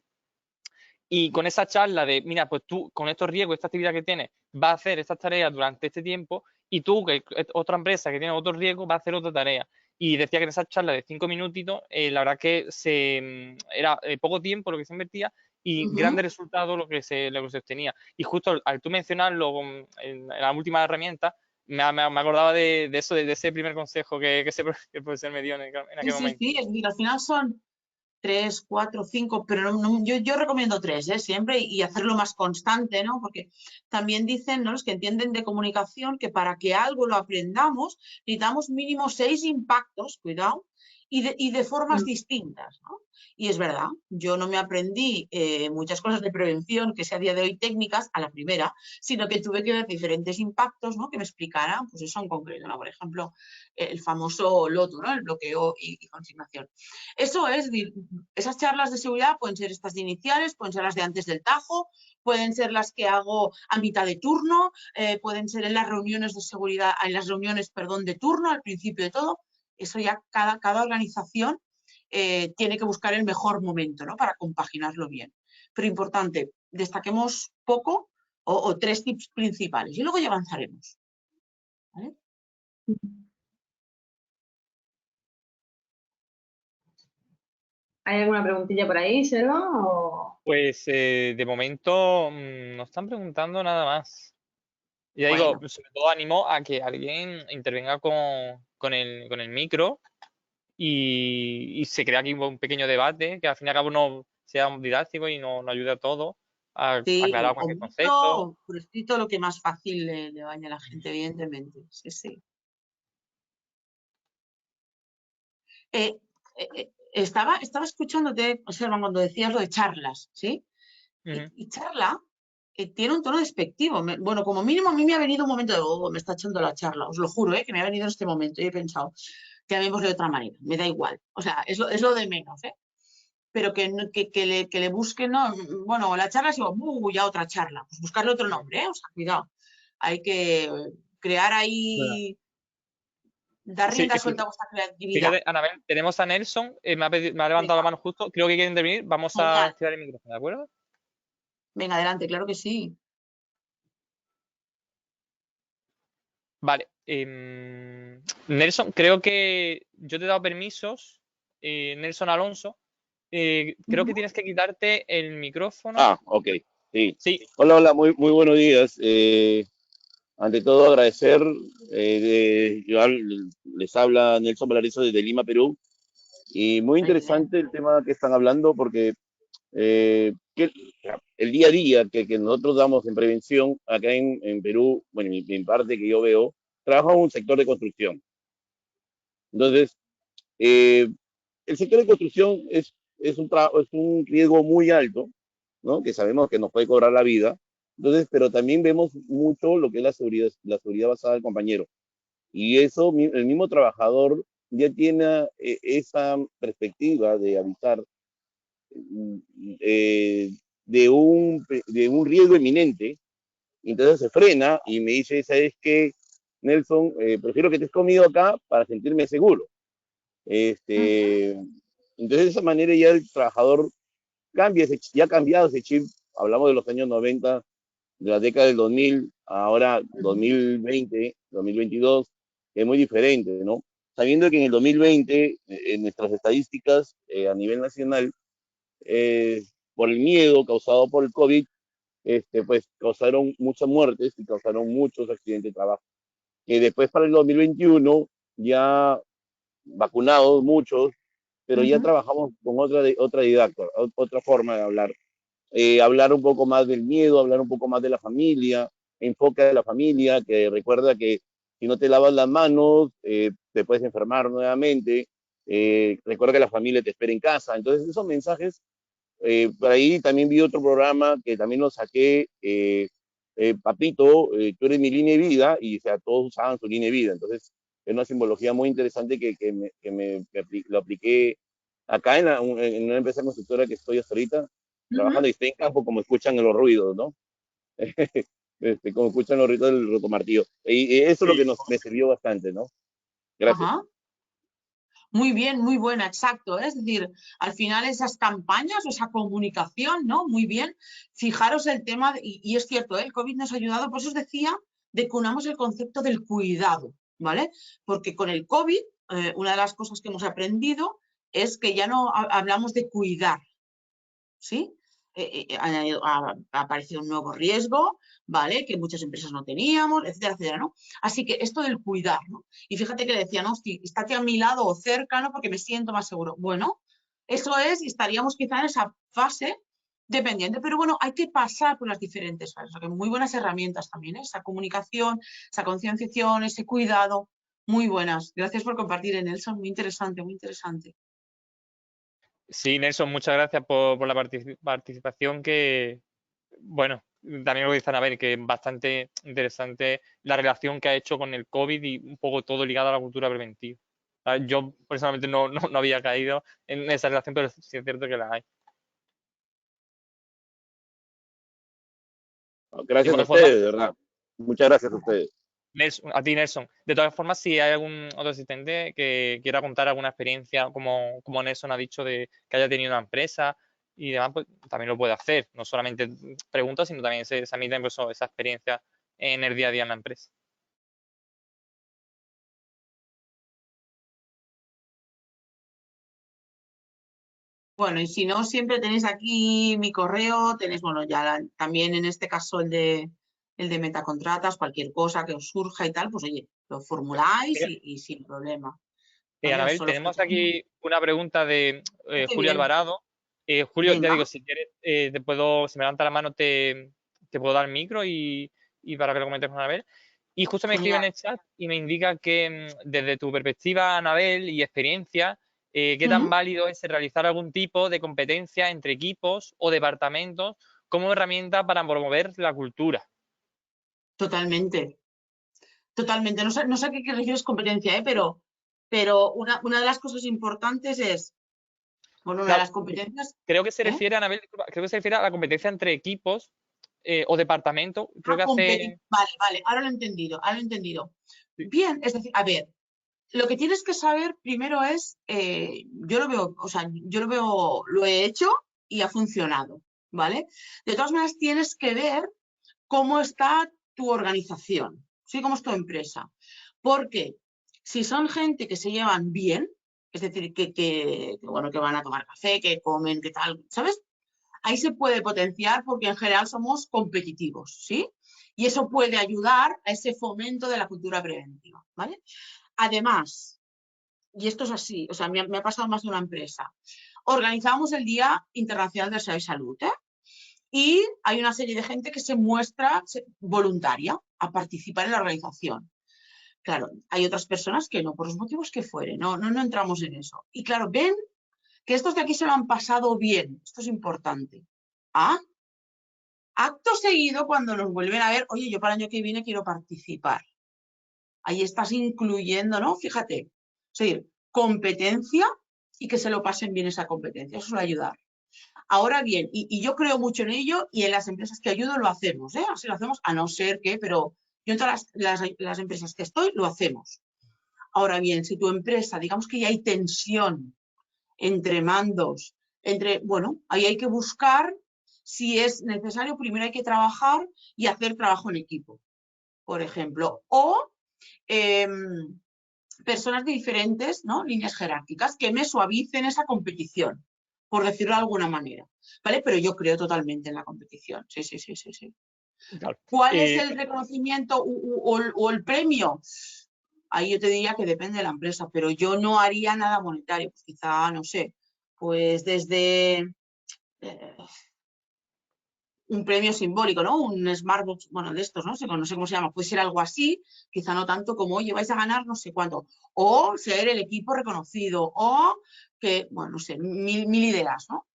Y con esa charla de, mira, pues tú con estos riesgos, esta actividad que tienes, vas a hacer estas tareas durante este tiempo y tú, que otra empresa que tiene otros riesgos, va a hacer otra tarea. Y decía que en esa charla de 5 minutitos, la verdad que era poco tiempo lo que se invertía y grandes resultados lo que se obtenía. Y justo al tú mencionarlo en la última herramienta, me acordaba de eso, de ese primer consejo que el profesor me dio en Sí, aquel sí, momento. sí. Y al final son 3, 4, 5, pero yo recomiendo 3, siempre y hacerlo más constante, ¿no? Porque también dicen, ¿no?, los que entienden de comunicación que para que algo lo aprendamos necesitamos mínimo 6 impactos, cuidado, y de formas distintas, ¿no? Y es verdad, yo no me aprendí muchas cosas de prevención, que sea a día de hoy técnicas, a la primera, sino que tuve que ver diferentes impactos, ¿no?, que me explicaran, pues eso en concreto, ¿no? Por ejemplo, el famoso LOTU, ¿no?, el bloqueo y consignación. Eso es, esas charlas de seguridad pueden ser estas de iniciales, pueden ser las de antes del tajo, pueden ser las que hago a mitad de turno, pueden ser en las reuniones de seguridad, en las reuniones, perdón, de turno, al principio de todo. Eso ya cada organización tiene que buscar el mejor momento, ¿no?, para compaginarlo bien. Pero importante, destaquemos poco o 3 tips principales y luego ya avanzaremos. ¿Vale? ¿Hay alguna preguntilla por ahí, Selva? Pues de momento nos están preguntando nada más. Ya digo, Bueno, sobre todo animo a que alguien intervenga con el micro y se crea aquí un pequeño debate que al fin y al cabo no sea didáctico y nos ayude a todos a sí, aclarar o cualquier micro concepto. o por escrito, lo que más fácil le vaya a la gente, evidentemente. Sí, sí. Estaba escuchándote, observa, cuando decías lo de charlas, ¿sí? Ujú. Y charla tiene un tono despectivo. Bueno, como mínimo a mí me ha venido un momento de, oh, me está echando la charla, os lo juro, que me ha venido en este momento y he pensado, llamémosle de otra manera, me da igual. O sea, es lo de menos, ¿eh? Pero que le busquen, ¿no? Bueno, la charla es igual, ya otra charla, pues buscarle otro nombre, ¿eh? O sea, cuidado. Hay que crear Verdad. ahí, dar Sí, rienda suelta a vuestra creatividad. fíjate, Anabel, tenemos a Nelson, me ha levantado la Venga, mano justo, creo que quiere intervenir, vamos a genial. activar el micrófono, ¿de acuerdo? Venga, adelante, claro que sí. Vale. Nelson, creo que yo te he dado permisos, Nelson Alonso. Creo que tienes que quitarte el micrófono. Ah, ok, sí. Sí, Hola, hola, muy buenos días. Ante todo, agradecer, les habla Nelson Valarizo desde Lima, Perú, y muy Muy bien. interesante el tema que están hablando porque el día a día que nosotros damos en prevención acá en Perú, bueno, en parte que yo veo, trabajo en un sector de construcción. Entonces, eh, el sector de construcción es un riesgo muy alto, ¿no? Que sabemos que nos puede cobrar la vida. Entonces, pero también vemos mucho lo que es la seguridad basada del compañero. Y eso, el mismo trabajador ya tiene esa perspectiva de avisar mm, de un riesgo inminente. Entonces se frena y me dice, ¿sabes qué, Nelson? Prefiero que estés conmigo acá para sentirme seguro. Ujú. Este, entonces de esa manera ya el trabajador cambia, ya ha cambiado ese chip. Hablamos de los años 90, de la década del 2000, ahora Ujú. 2020, 2022, es muy diferente, ¿no? Sabiendo que en el 2020, en nuestras estadísticas a nivel nacional, eh, por el miedo causado por el COVID, pues causaron muchas muertes y causaron muchos accidentes de trabajo. Y después para el 2021, ya vacunados muchos, pero ya Ujú. trabajamos con otra didacta, otra forma de hablar. Hablar un poco más del miedo, hablar un poco más de la familia, enfoca de la familia, que recuerda que si no te lavas las manos, te puedes enfermar nuevamente, recuerda que la familia te espera en casa. Entonces esos mensajes, por ahí también vi otro programa que también lo saqué, Papito, tú eres mi línea de vida, y o sea, todos usaban su línea de vida. Entonces es una simbología muy interesante lo apliqué acá en una empresa constructora que estoy hasta ahorita, trabajando, y Ujú. estoy en campo, como escuchan los ruidos, ¿no? Como escuchan los ruidos del rotomartillo. Y eso es lo que me sirvió bastante, ¿no? Gracias. Ajá. Muy bien, muy buena, exacto. Es decir, al final esas campañas o esa comunicación, ¿no? Muy bien. Fijaros el tema, y es cierto, el COVID nos ha ayudado, por eso os decía, de que unamos el concepto del cuidado, ¿vale? Porque con el COVID, una de las cosas que hemos aprendido es que ya no hablamos de cuidar, ¿sí? Ha aparecido un nuevo riesgo, ¿vale? Que muchas empresas no teníamos, etcétera, etcétera, ¿no? Así que esto del cuidar, ¿no? Y fíjate que le decían, hostia, estate a mi lado o cerca, ¿no? Porque me siento más seguro. Bueno, eso es, y estaríamos quizá en esa fase dependiente, pero bueno, hay que pasar por las diferentes fases. O sea, que muy buenas herramientas también, ¿eh? Esa comunicación, esa concienciación, ese cuidado, muy buenas. Gracias por compartir, Nelson, muy interesante, muy interesante. Sí, Nelson, muchas gracias por la participación que, bueno, también lo que dice Anabel, que es bastante interesante la relación que ha hecho con el COVID y un poco todo ligado a la cultura preventiva. Yo personalmente no había caído en esa relación, pero sí es cierto que la hay. De Gracias a cualquier forma, ustedes, de verdad. Muchas gracias a ustedes. A ti, Nelson. De todas formas, si hay algún otro asistente que quiera contar alguna experiencia, como Nelson ha dicho, de que haya tenido una empresa y demás, pues también lo puede hacer. No solamente preguntas, sino también se admite pues, esa experiencia en el día a día en la empresa. Bueno, y si no, siempre tenéis aquí mi correo, tenéis, bueno, ya también en este caso el de Metacontratas, cualquier cosa que os surja y tal, pues oye, lo formuláis y sin problema. ¿Vale? Os Anabel, solo tenemos faltaría. aquí una pregunta de Muy Julio bien, Alvarado. Julio, ya venga, digo, si quieres, si me levanta la mano, te puedo dar el micro y para que lo comentes con Anabel. Y justo me escribe en genial. el chat y me indica que desde tu perspectiva, Anabel, y experiencia, ¿qué tan Ujú. válido es realizar algún tipo de competencia entre equipos o departamentos como herramienta para promover la cultura? Totalmente, totalmente. No sé a qué refieres competencia, pero una de las cosas importantes es, bueno, una de Claro, las competencias, creo que se ¿eh? refiere, Anabel, disculpa, creo que se refiere a la competencia entre equipos o departamentos. Creo que hace... Vale, vale, ahora lo he entendido, ahora lo he entendido. Sí. Bien, es decir, a ver, lo que tienes que saber primero es, yo lo veo, o sea, yo lo veo, lo he hecho y ha funcionado, ¿vale? De todas maneras, tienes que ver cómo está tu organización, ¿sí? Cómo es tu empresa. Porque si son gente que se llevan bien, es decir, bueno, que van a tomar café, que comen, que tal, ¿sabes? Ahí se puede potenciar porque en general somos competitivos, ¿sí? Y eso puede ayudar a ese fomento de la cultura preventiva, ¿vale? Además, y esto es así, o sea, me ha pasado más de una empresa, organizamos el Día Internacional de la Salud, ¿eh? Y hay una serie de gente que se muestra voluntaria a participar en la organización. Claro, hay otras personas que no, por los motivos que fueren, no entramos en eso. Y claro, ven que estos de aquí se lo han pasado bien, esto es importante. Ah, Acto seguido, cuando nos vuelven a ver, oye, yo para el año que viene quiero participar. Ahí estás incluyendo, ¿no? Fíjate, es decir, competencia y que se lo pasen bien esa competencia. Eso suele ayudar. Ahora bien, y yo creo mucho en ello y en las empresas que ayudo lo hacemos, ¿eh? Así lo hacemos, a no ser que, pero yo en todas las empresas que estoy lo hacemos. Ahora bien, si tu empresa, digamos que ya hay tensión entre mandos, bueno, ahí hay que buscar si es necesario, primero hay que trabajar y hacer trabajo en equipo, por ejemplo, o personas de diferentes, ¿no?, líneas jerárquicas que me suavicen esa competición, por decirlo de alguna manera, ¿vale? Pero yo creo totalmente en la competición, sí, sí, sí, sí, sí. Claro. ¿Cuál es el reconocimiento o el premio? Ahí yo te diría que depende de la empresa, pero yo no haría nada monetario, pues quizá, no sé, pues desde un premio simbólico, ¿no? Un Smartbox, bueno, de estos, ¿no? No sé cómo se llama, puede ser algo así, quizá no tanto como, oye, vais a ganar no sé cuánto, o ser el equipo reconocido, o que, bueno, no sé, mil ideas, ¿no?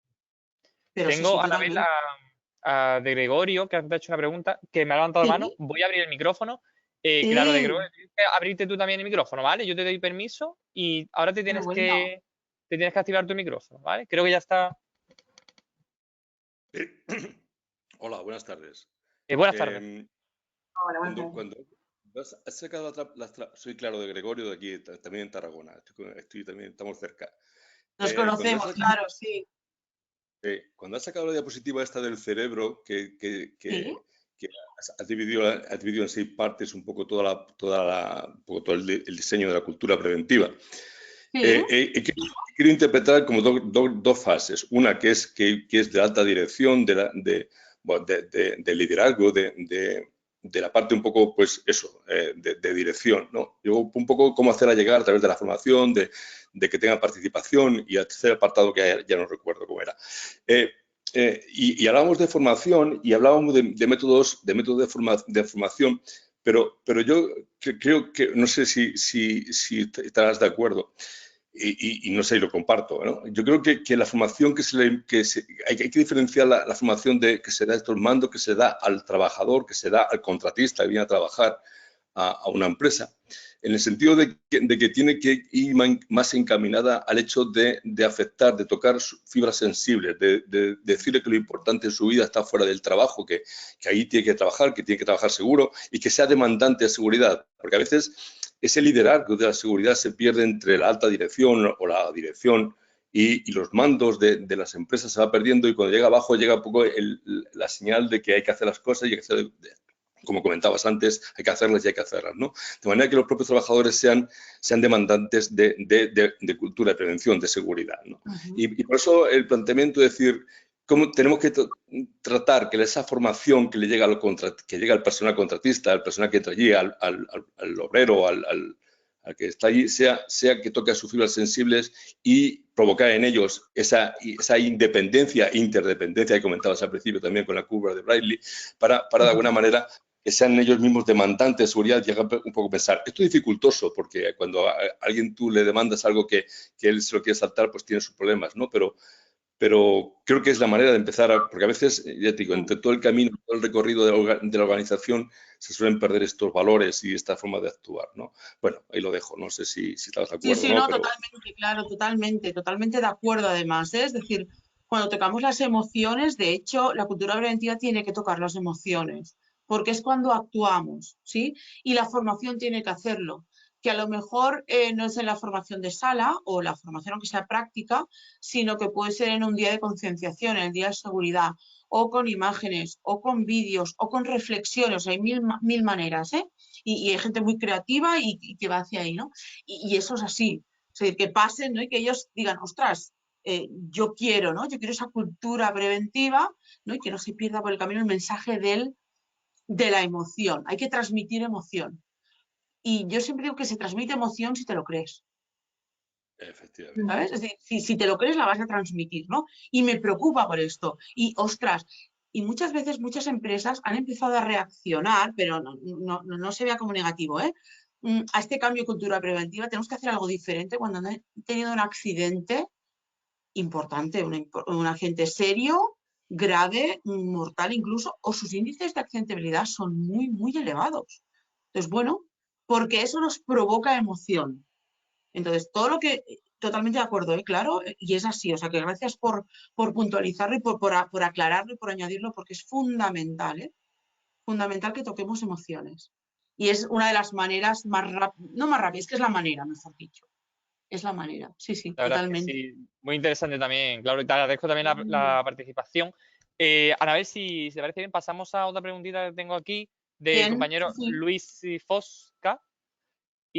Pero sí, Tengo sí, a la vez totalmente. de Gregorio, que ha hecho una pregunta, que me ha levantado la mano. Sí, Voy a abrir el micrófono. Claro, de Gregorio, sí, tienes que abrirte tú también el micrófono, ¿vale? Yo te doy permiso y ahora qué bueno. te tienes que activar tu micrófono, ¿vale? Creo que ya está. Hola, buenas tardes. Buenas tardes. Ahora, buenas tardes. Cuando has sacado soy Claro de Gregorio de aquí, también en Tarragona, estoy también, estamos cerca. Nos Cuando has conocemos, sacado, claro, sí. cuando has sacado la diapositiva esta del cerebro, Sí, que has dividido en 6 partes un poco un poco todo el diseño de la cultura preventiva. sí, Quiero interpretar como dos fases. Una que es de alta dirección, de liderazgo, de la parte un poco, pues eso, de dirección, ¿no? Luego un poco cómo hacerla llegar a través de la formación, de que tenga participación, y al tercer apartado que ya no recuerdo cómo era. Y hablábamos de formación y hablábamos de métodos de formación, pero yo creo que, no sé si estarás de acuerdo, y no sé, lo comparto, ¿no? Yo creo que la formación hay que diferenciar la formación que se da a estos mandos, que se da al trabajador, que se da al contratista que viene a trabajar a una empresa, en el sentido de que tiene que ir más encaminada al hecho de afectar, de tocar fibras sensibles, de decirle que lo importante en su vida está fuera del trabajo, que ahí tiene que trabajar seguro y que sea demandante de seguridad, porque a veces ese liderazgo de la seguridad se pierde entre la alta dirección o la dirección y los mandos de las empresas, se va perdiendo, y cuando llega abajo llega un poco la señal de que hay que hacer las cosas y hay que hacer, como comentabas antes, hay que hacerlas y hay que hacerlas, ¿no? De manera que los propios trabajadores sean demandantes de cultura de prevención, de seguridad, ¿no? Y por eso el planteamiento de decir cómo tenemos que tratar que esa formación que le llega al personal contratista, al personal que entra allí, al obrero, al que está allí, sea que toque a sus fibras sensibles y provocar en ellos esa independencia, interdependencia que comentabas al principio también con la curva de Bradley, para de alguna manera que sean ellos mismos demandantes de seguridad, y hagan un poco pensar. Esto es dificultoso porque cuando a alguien tú le demandas algo que él se lo quiere saltar, pues tiene sus problemas, ¿no? Pero creo que es la manera de empezar, porque a veces, ya te digo, entre todo el camino, todo el recorrido de la organización, se suelen perder estos valores y esta forma de actuar, ¿no? Bueno, ahí lo dejo, no sé si estabas de sí, acuerdo sí, o no, no, pero... totalmente, claro, totalmente de acuerdo además, ¿eh? Es decir, cuando tocamos las emociones, de hecho, la cultura preventiva tiene que tocar las emociones, porque es cuando actuamos, ¿sí? Y la formación tiene que hacerlo, que a lo mejor no es en la formación de sala o la formación aunque sea práctica, sino que puede ser en un día de concienciación, en el día de seguridad, o con imágenes, o con vídeos, o con reflexiones, hay mil maneras, ¿eh? Y hay gente muy creativa y que va hacia ahí, ¿no? Y eso es así, es decir, que pasen, ¿no? Y que ellos digan, ostras, yo quiero, ¿no? Yo quiero esa cultura preventiva, ¿no? Y que no se pierda por el camino el mensaje de la emoción. Hay que transmitir emoción. Y yo siempre digo que se transmite emoción si te lo crees, Efectivamente. ¿sabes? Es decir, si te lo crees la vas a transmitir, ¿no? Y me preocupa por esto. Y, ostras, y muchas veces muchas empresas han empezado a reaccionar, pero no se vea como negativo, ¿eh? A este cambio de cultura preventiva tenemos que hacer algo diferente cuando han tenido un accidente importante, un agente serio, grave, mortal incluso, o sus índices de accidentabilidad son muy, muy elevados. Entonces, bueno, porque eso nos provoca emoción. Entonces, todo lo que... Totalmente de acuerdo, claro, y es así. O sea, que gracias por puntualizarlo y por aclararlo y por añadirlo, porque es fundamental, fundamental que toquemos emociones. Y es una de las maneras más rápidas, no más rápidas, es que es la manera, mejor dicho. Es la manera, sí, La verdad es que totalmente. sí, muy interesante también, claro, y te agradezco también la participación. Ana, si te parece bien, pasamos a otra preguntita que tengo aquí del Bien, compañero sí. Luis Fosca.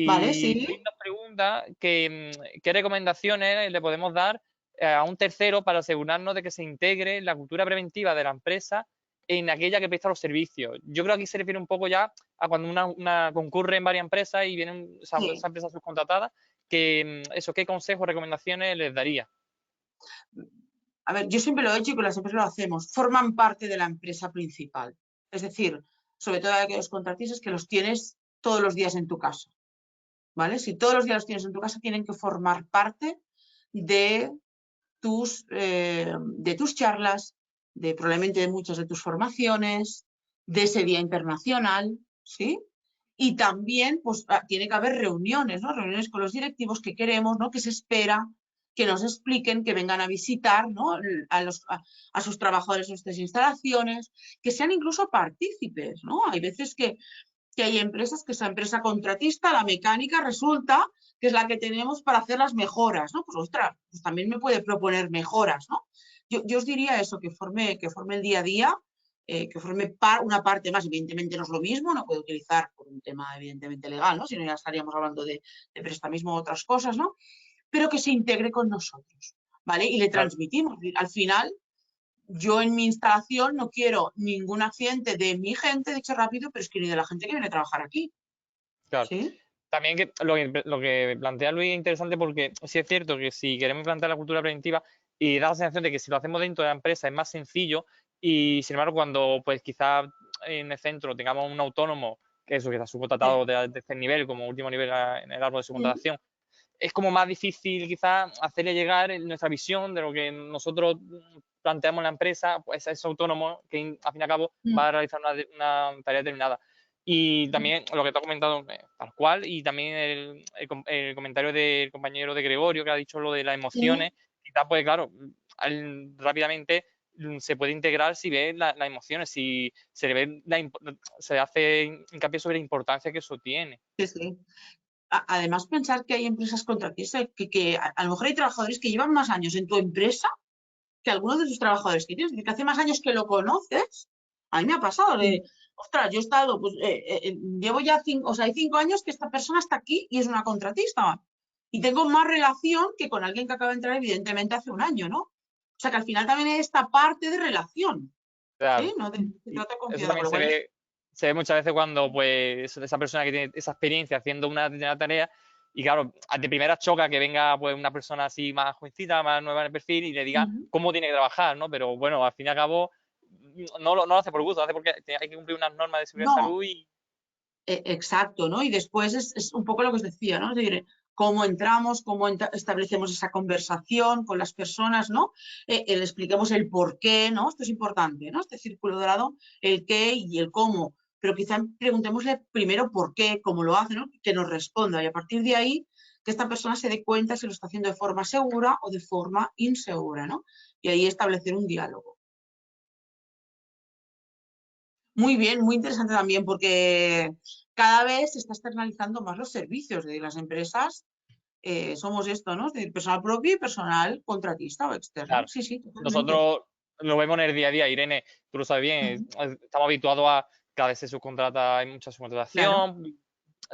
Vale, Y sí. Luis nos pregunta qué recomendaciones le podemos dar a un tercero para asegurarnos de que se integre la cultura preventiva de la empresa en aquella que presta los servicios. Yo creo que aquí se refiere un poco ya a cuando una concurre en varias empresas y vienen esa Sí. empresa subcontratada, que eso, ¿qué consejos o recomendaciones les daría? A ver, yo siempre lo he hecho y con las empresas lo hacemos. Forman parte de la empresa principal. Es decir, sobre todo aquellos contratistas que los tienes todos los días en tu casa. ¿Vale? Si todos los días los tienes en tu casa, tienen que formar parte de tus charlas, probablemente de muchas de tus formaciones, de ese día internacional, ¿sí? Y también, pues, tiene que haber reuniones, ¿no? Reuniones con los directivos que queremos, ¿no? Que se espera que nos expliquen, que vengan a visitar, ¿no? A sus trabajadores en nuestras instalaciones, que sean incluso partícipes, ¿no? Hay veces que hay empresas que esa empresa contratista, la mecánica, resulta que es la que tenemos para hacer las mejoras, ¿no? Pues ostras, pues también me puede proponer mejoras, ¿no? Yo os diría eso, que forme el día a día, que forme una parte más, evidentemente no es lo mismo, no puede utilizar por un tema evidentemente legal, ¿no? Si no ya estaríamos hablando de prestamismo o otras cosas, ¿no? Pero que se integre con nosotros, ¿vale? Y le Claro. transmitimos. Al final, yo en mi instalación no quiero ningún accidente de mi gente, dicho rápido, pero es que ni de la gente que viene a trabajar aquí. Claro. ¿Sí? También que lo que plantea Luis es interesante porque sí es cierto que si queremos plantear la cultura preventiva y da la sensación de que si lo hacemos dentro de la empresa es más sencillo y sin embargo cuando pues quizás en el centro tengamos un autónomo que eso que está subcontratado de este nivel como último nivel en el árbol de subcontratación, es como más difícil quizás hacerle llegar nuestra visión de lo que nosotros planteamos en la empresa pues a ese autónomo que al fin y al cabo va a realizar una tarea determinada. Y también lo que te ha comentado, tal cual, y también el comentario del compañero de Gregorio que ha dicho lo de las emociones, quizás pues claro, rápidamente se puede integrar si ve las emociones, si se ve se hace hincapié sobre la importancia que eso tiene. Sí, sí. Además, pensar que hay empresas contratistas que a lo mejor hay trabajadores que llevan más años en tu empresa que algunos de sus trabajadores que tienes, que hace más años que lo conoces. A mí me ha pasado de, ostras, yo he estado, pues llevo ya hay 5 años que esta persona está aquí y es una contratista. Y tengo más relación que con alguien que acaba de entrar, evidentemente, hace un año, ¿no? O sea, que al final también hay esta parte de relación. Claro. ¿Sí? No se trata de Eso confianza, también con lo cual se ve muchas veces cuando pues esa persona que tiene esa experiencia haciendo una determinada tarea y claro, de primera choca que venga pues una persona así más jovencita, más nueva en el perfil y le diga cómo tiene que trabajar, ¿no? Pero bueno, al fin y al cabo no lo hace por gusto, lo hace porque hay que cumplir unas normas de seguridad y no. salud y Exacto, ¿no? Y después es un poco lo que os decía, ¿no? Es decir, cómo entramos, cómo establecemos esa conversación con las personas, ¿no? Le expliquemos el por qué, ¿no? Esto es importante, ¿no? Este círculo dorado, el qué y el cómo. Pero quizá preguntémosle primero por qué, cómo lo hace, ¿no? Que nos responda y a partir de ahí que esta persona se dé cuenta si lo está haciendo de forma segura o de forma insegura, ¿no? Y ahí establecer un diálogo. Muy bien, muy interesante también porque cada vez se está externalizando más los servicios de las empresas. Somos esto, ¿no? Es decir, personal propio y personal contratista o externo. claro, Sí, sí, totalmente. nosotros lo vemos en el día a día, Irene, tú lo sabes bien, estamos habituados a cada vez se subcontrata, hay mucha Claro. subcontratación,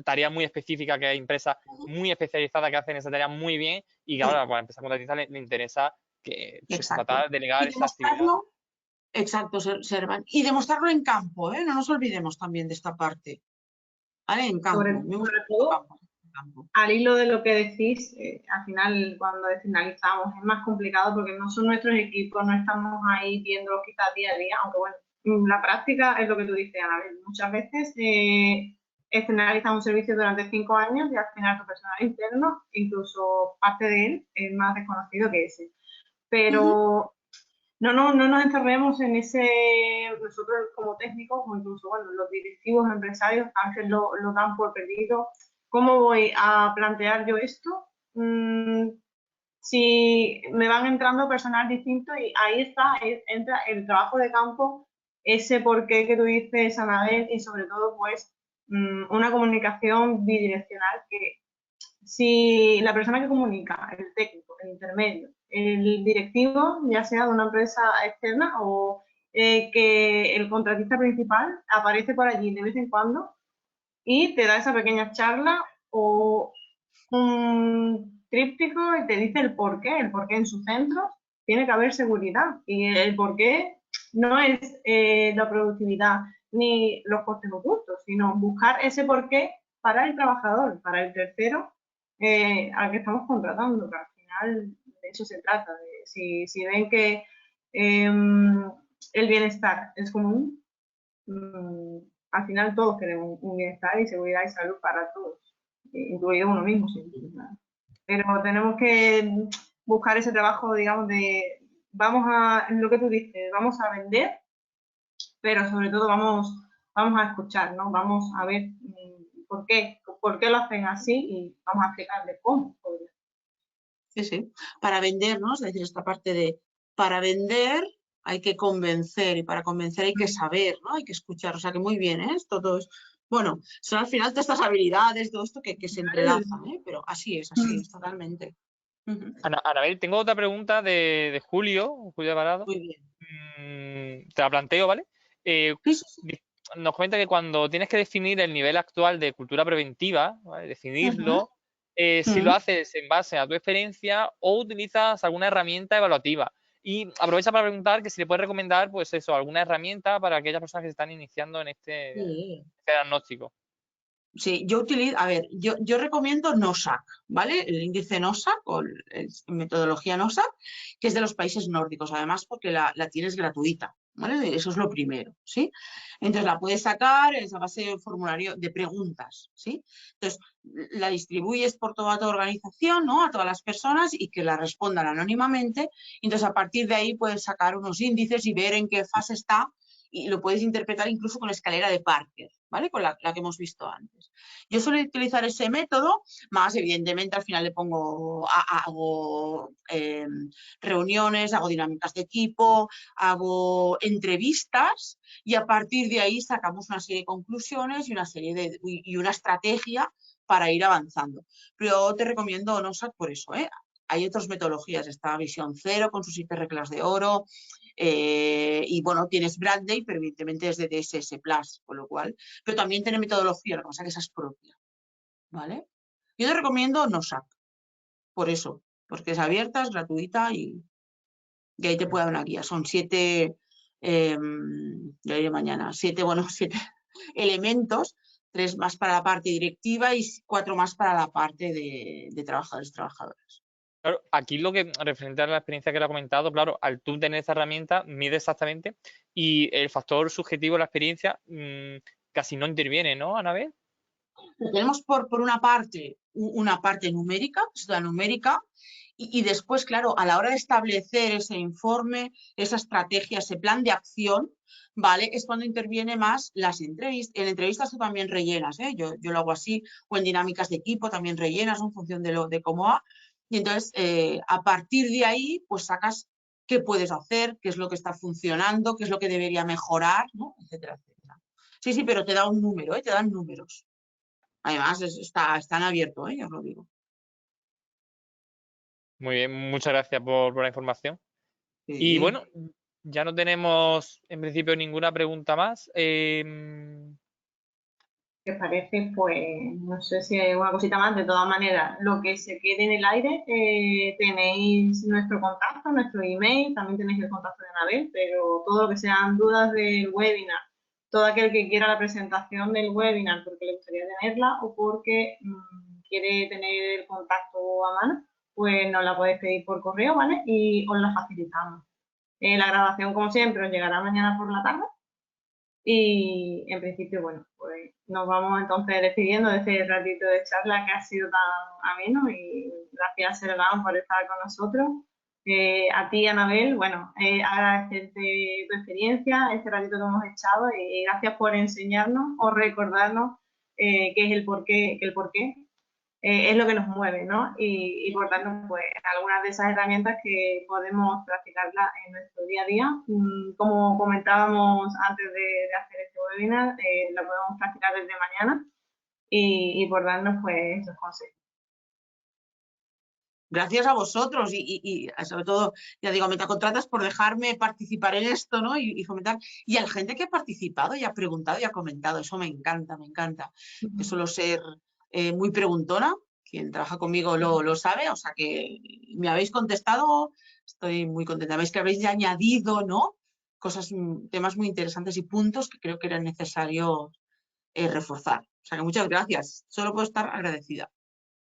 tareas muy específicas que hay empresas muy especializadas que hacen esa tarea muy bien y que Sí, ahora para empezar a contratar le interesa que exacto. subcontratar, delegar Y esa actividad. demostrarlo, exacto, Servan. Y demostrarlo en campo, ¿eh? No nos olvidemos también de esta parte. ¿Vale? En campo. Me gusta Sobre todo, campo. En campo. al hilo de lo que decís, al final cuando desfinalizamos es más complicado porque no son nuestros equipos, no estamos ahí viendo quizás día a día, aunque bueno, la práctica es lo que tú dices, Ana. Muchas veces externalizas un servicio durante 5 años y al final tu personal interno, incluso parte de él, es más desconocido que ese. Pero no nos encerremos en ese, nosotros como técnicos o incluso bueno, los directivos empresarios a veces lo dan por perdido. ¿Cómo voy a plantear yo esto? Si me van entrando personal distinto y ahí entra el trabajo de campo, ese porqué que tú dices, Anabel, y sobre todo pues una comunicación bidireccional que si la persona que comunica, el técnico, el intermedio, el directivo, ya sea de una empresa externa o que el contratista principal aparece por allí de vez en cuando y te da esa pequeña charla o un tríptico y te dice el por qué en su centro tiene que haber seguridad y el por qué no es la productividad ni los costes ocultos, sino buscar ese porqué para el trabajador, para el tercero al que estamos contratando, que al final de eso se trata. Si ven que el bienestar es común, al final todos queremos un bienestar y seguridad y salud para todos, incluido uno mismo, sin duda. Pero tenemos que buscar ese trabajo, digamos, de vamos a, lo que tú dices, vamos a vender, pero sobre todo vamos a escuchar, ¿no? Vamos a ver por qué lo hacen así y vamos a explicarles cómo. Sí, sí. Para vendernos, es decir, esta parte de para vender hay que convencer y para convencer hay que saber, ¿no? Hay que escuchar. O sea que muy bien, ¿eh? Todo es, bueno, son al final todas estas habilidades, todo esto que se entrelazan, ¿eh? Pero así es, totalmente. Anabel, tengo otra pregunta de Julio Alvarado. Muy bien. Te la planteo, ¿vale? Sí, sí, sí. Nos comenta que cuando tienes que definir el nivel actual de cultura preventiva, ¿vale? Definirlo, si lo haces en base a tu experiencia o utilizas alguna herramienta evaluativa. Y aprovecha para preguntar que si le puedes recomendar, pues eso, alguna herramienta para aquellas personas que se están iniciando en este diagnóstico. Sí, yo utilizo, a ver, yo recomiendo NOSAC, ¿vale? El índice NOSAC o metodología NOSAC, que es de los países nórdicos, además porque la tienes gratuita, ¿vale? Eso es lo primero, ¿sí? Entonces la puedes sacar, es a base de un formulario de preguntas, ¿sí? Entonces la distribuyes por toda tu organización, ¿no? A todas las personas y que la respondan anónimamente. Entonces a partir de ahí puedes sacar unos índices y ver en qué fase está y lo puedes interpretar incluso con la escalera de Parker, ¿vale? Con la que hemos visto antes. Yo suelo utilizar ese método, más evidentemente al final le pongo, hago reuniones, hago dinámicas de equipo, hago entrevistas y a partir de ahí sacamos una serie de conclusiones y una estrategia para ir avanzando. Pero te recomiendo NOSAC por eso, ¿eh? Hay otras metodologías, está Visión Cero con sus 7 reglas de oro, y bueno, tienes Bradley, pero evidentemente es de DSS Plus, con lo cual, pero también tiene metodología, lo que pasa es que esa es propia, ¿vale? Yo te recomiendo NOSAC, por eso, porque es abierta, es gratuita y ahí te puede dar una guía. Son 7, ya diré mañana, 7 elementos, 3 más para la parte directiva y 4 más para la parte de trabajadores y trabajadoras. Claro, aquí lo que referente a la experiencia que le ha comentado, claro, al tú tener esa herramienta, mide exactamente y el factor subjetivo de la experiencia casi no interviene, ¿no, Anabel? Tenemos por una parte numérica, la numérica, y después, claro, a la hora de establecer ese informe, esa estrategia, ese plan de acción, ¿vale? Es cuando interviene más las entrevistas. En entrevistas tú también rellenas, ¿eh? Yo lo hago así, o en dinámicas de equipo también rellenas, ¿no? En función de cómo va. Y entonces, a partir de ahí, pues sacas qué puedes hacer, qué es lo que está funcionando, qué es lo que debería mejorar, ¿no? Etcétera, etcétera. Sí, sí, pero te da un número, ¿eh? Te dan números. Además, están abiertos, ya os lo digo. Muy bien, muchas gracias por la información. Sí. Y bueno, ya no tenemos en principio ninguna pregunta más. ¿Qué os parece? Pues no sé si hay una cosita más. De todas maneras, lo que se quede en el aire, tenéis nuestro contacto, nuestro email, también tenéis el contacto de Anabel, pero todo lo que sean dudas del webinar, todo aquel que quiera la presentación del webinar porque le gustaría tenerla o porque quiere tener el contacto a mano, pues nos la podéis pedir por correo, ¿vale? Y os la facilitamos. La grabación, como siempre, os llegará mañana por la tarde. Y en principio, bueno, pues nos vamos entonces despidiendo de este ratito de charla que ha sido tan ameno y gracias, Serván, por estar con nosotros. A ti, Anabel, bueno, agradecerte tu experiencia, este ratito que hemos echado y gracias por enseñarnos o recordarnos qué es el porqué, que el porqué es lo que nos mueve, ¿no? Y por darnos pues algunas de esas herramientas que podemos practicarlas en nuestro día a día. Como comentábamos antes de hacer este webinar, lo podemos practicar desde mañana y por darnos pues esos consejos. Gracias a vosotros y sobre todo, ya digo, Metacontratas por dejarme participar en esto, ¿no? Y fomentar. Y a la gente que ha participado y ha preguntado y ha comentado, eso me encanta, me encanta. Yo suelo ser muy preguntona, quien trabaja conmigo lo sabe, o sea que me habéis contestado, estoy muy contenta. Veis que habéis añadido, ¿no? Cosas, temas muy interesantes y puntos que creo que era necesario reforzar. O sea que muchas gracias, solo puedo estar agradecida.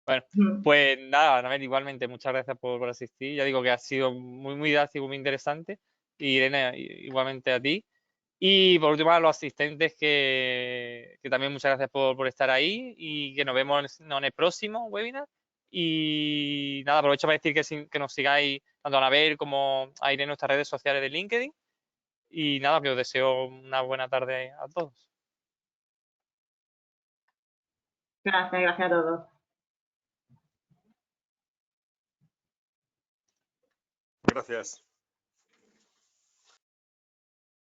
Bueno, pues nada, Anabel, igualmente, muchas gracias por asistir. Ya digo que ha sido muy didáctico, muy interesante. Y Irene, igualmente a ti. Y por último, a los asistentes, que también muchas gracias por estar ahí y que nos vemos en el próximo webinar. Y nada, aprovecho para decir que nos sigáis tanto a Anabel como a Irene en nuestras redes sociales de LinkedIn. Y nada, que os deseo una buena tarde a todos. Gracias a todos. Gracias.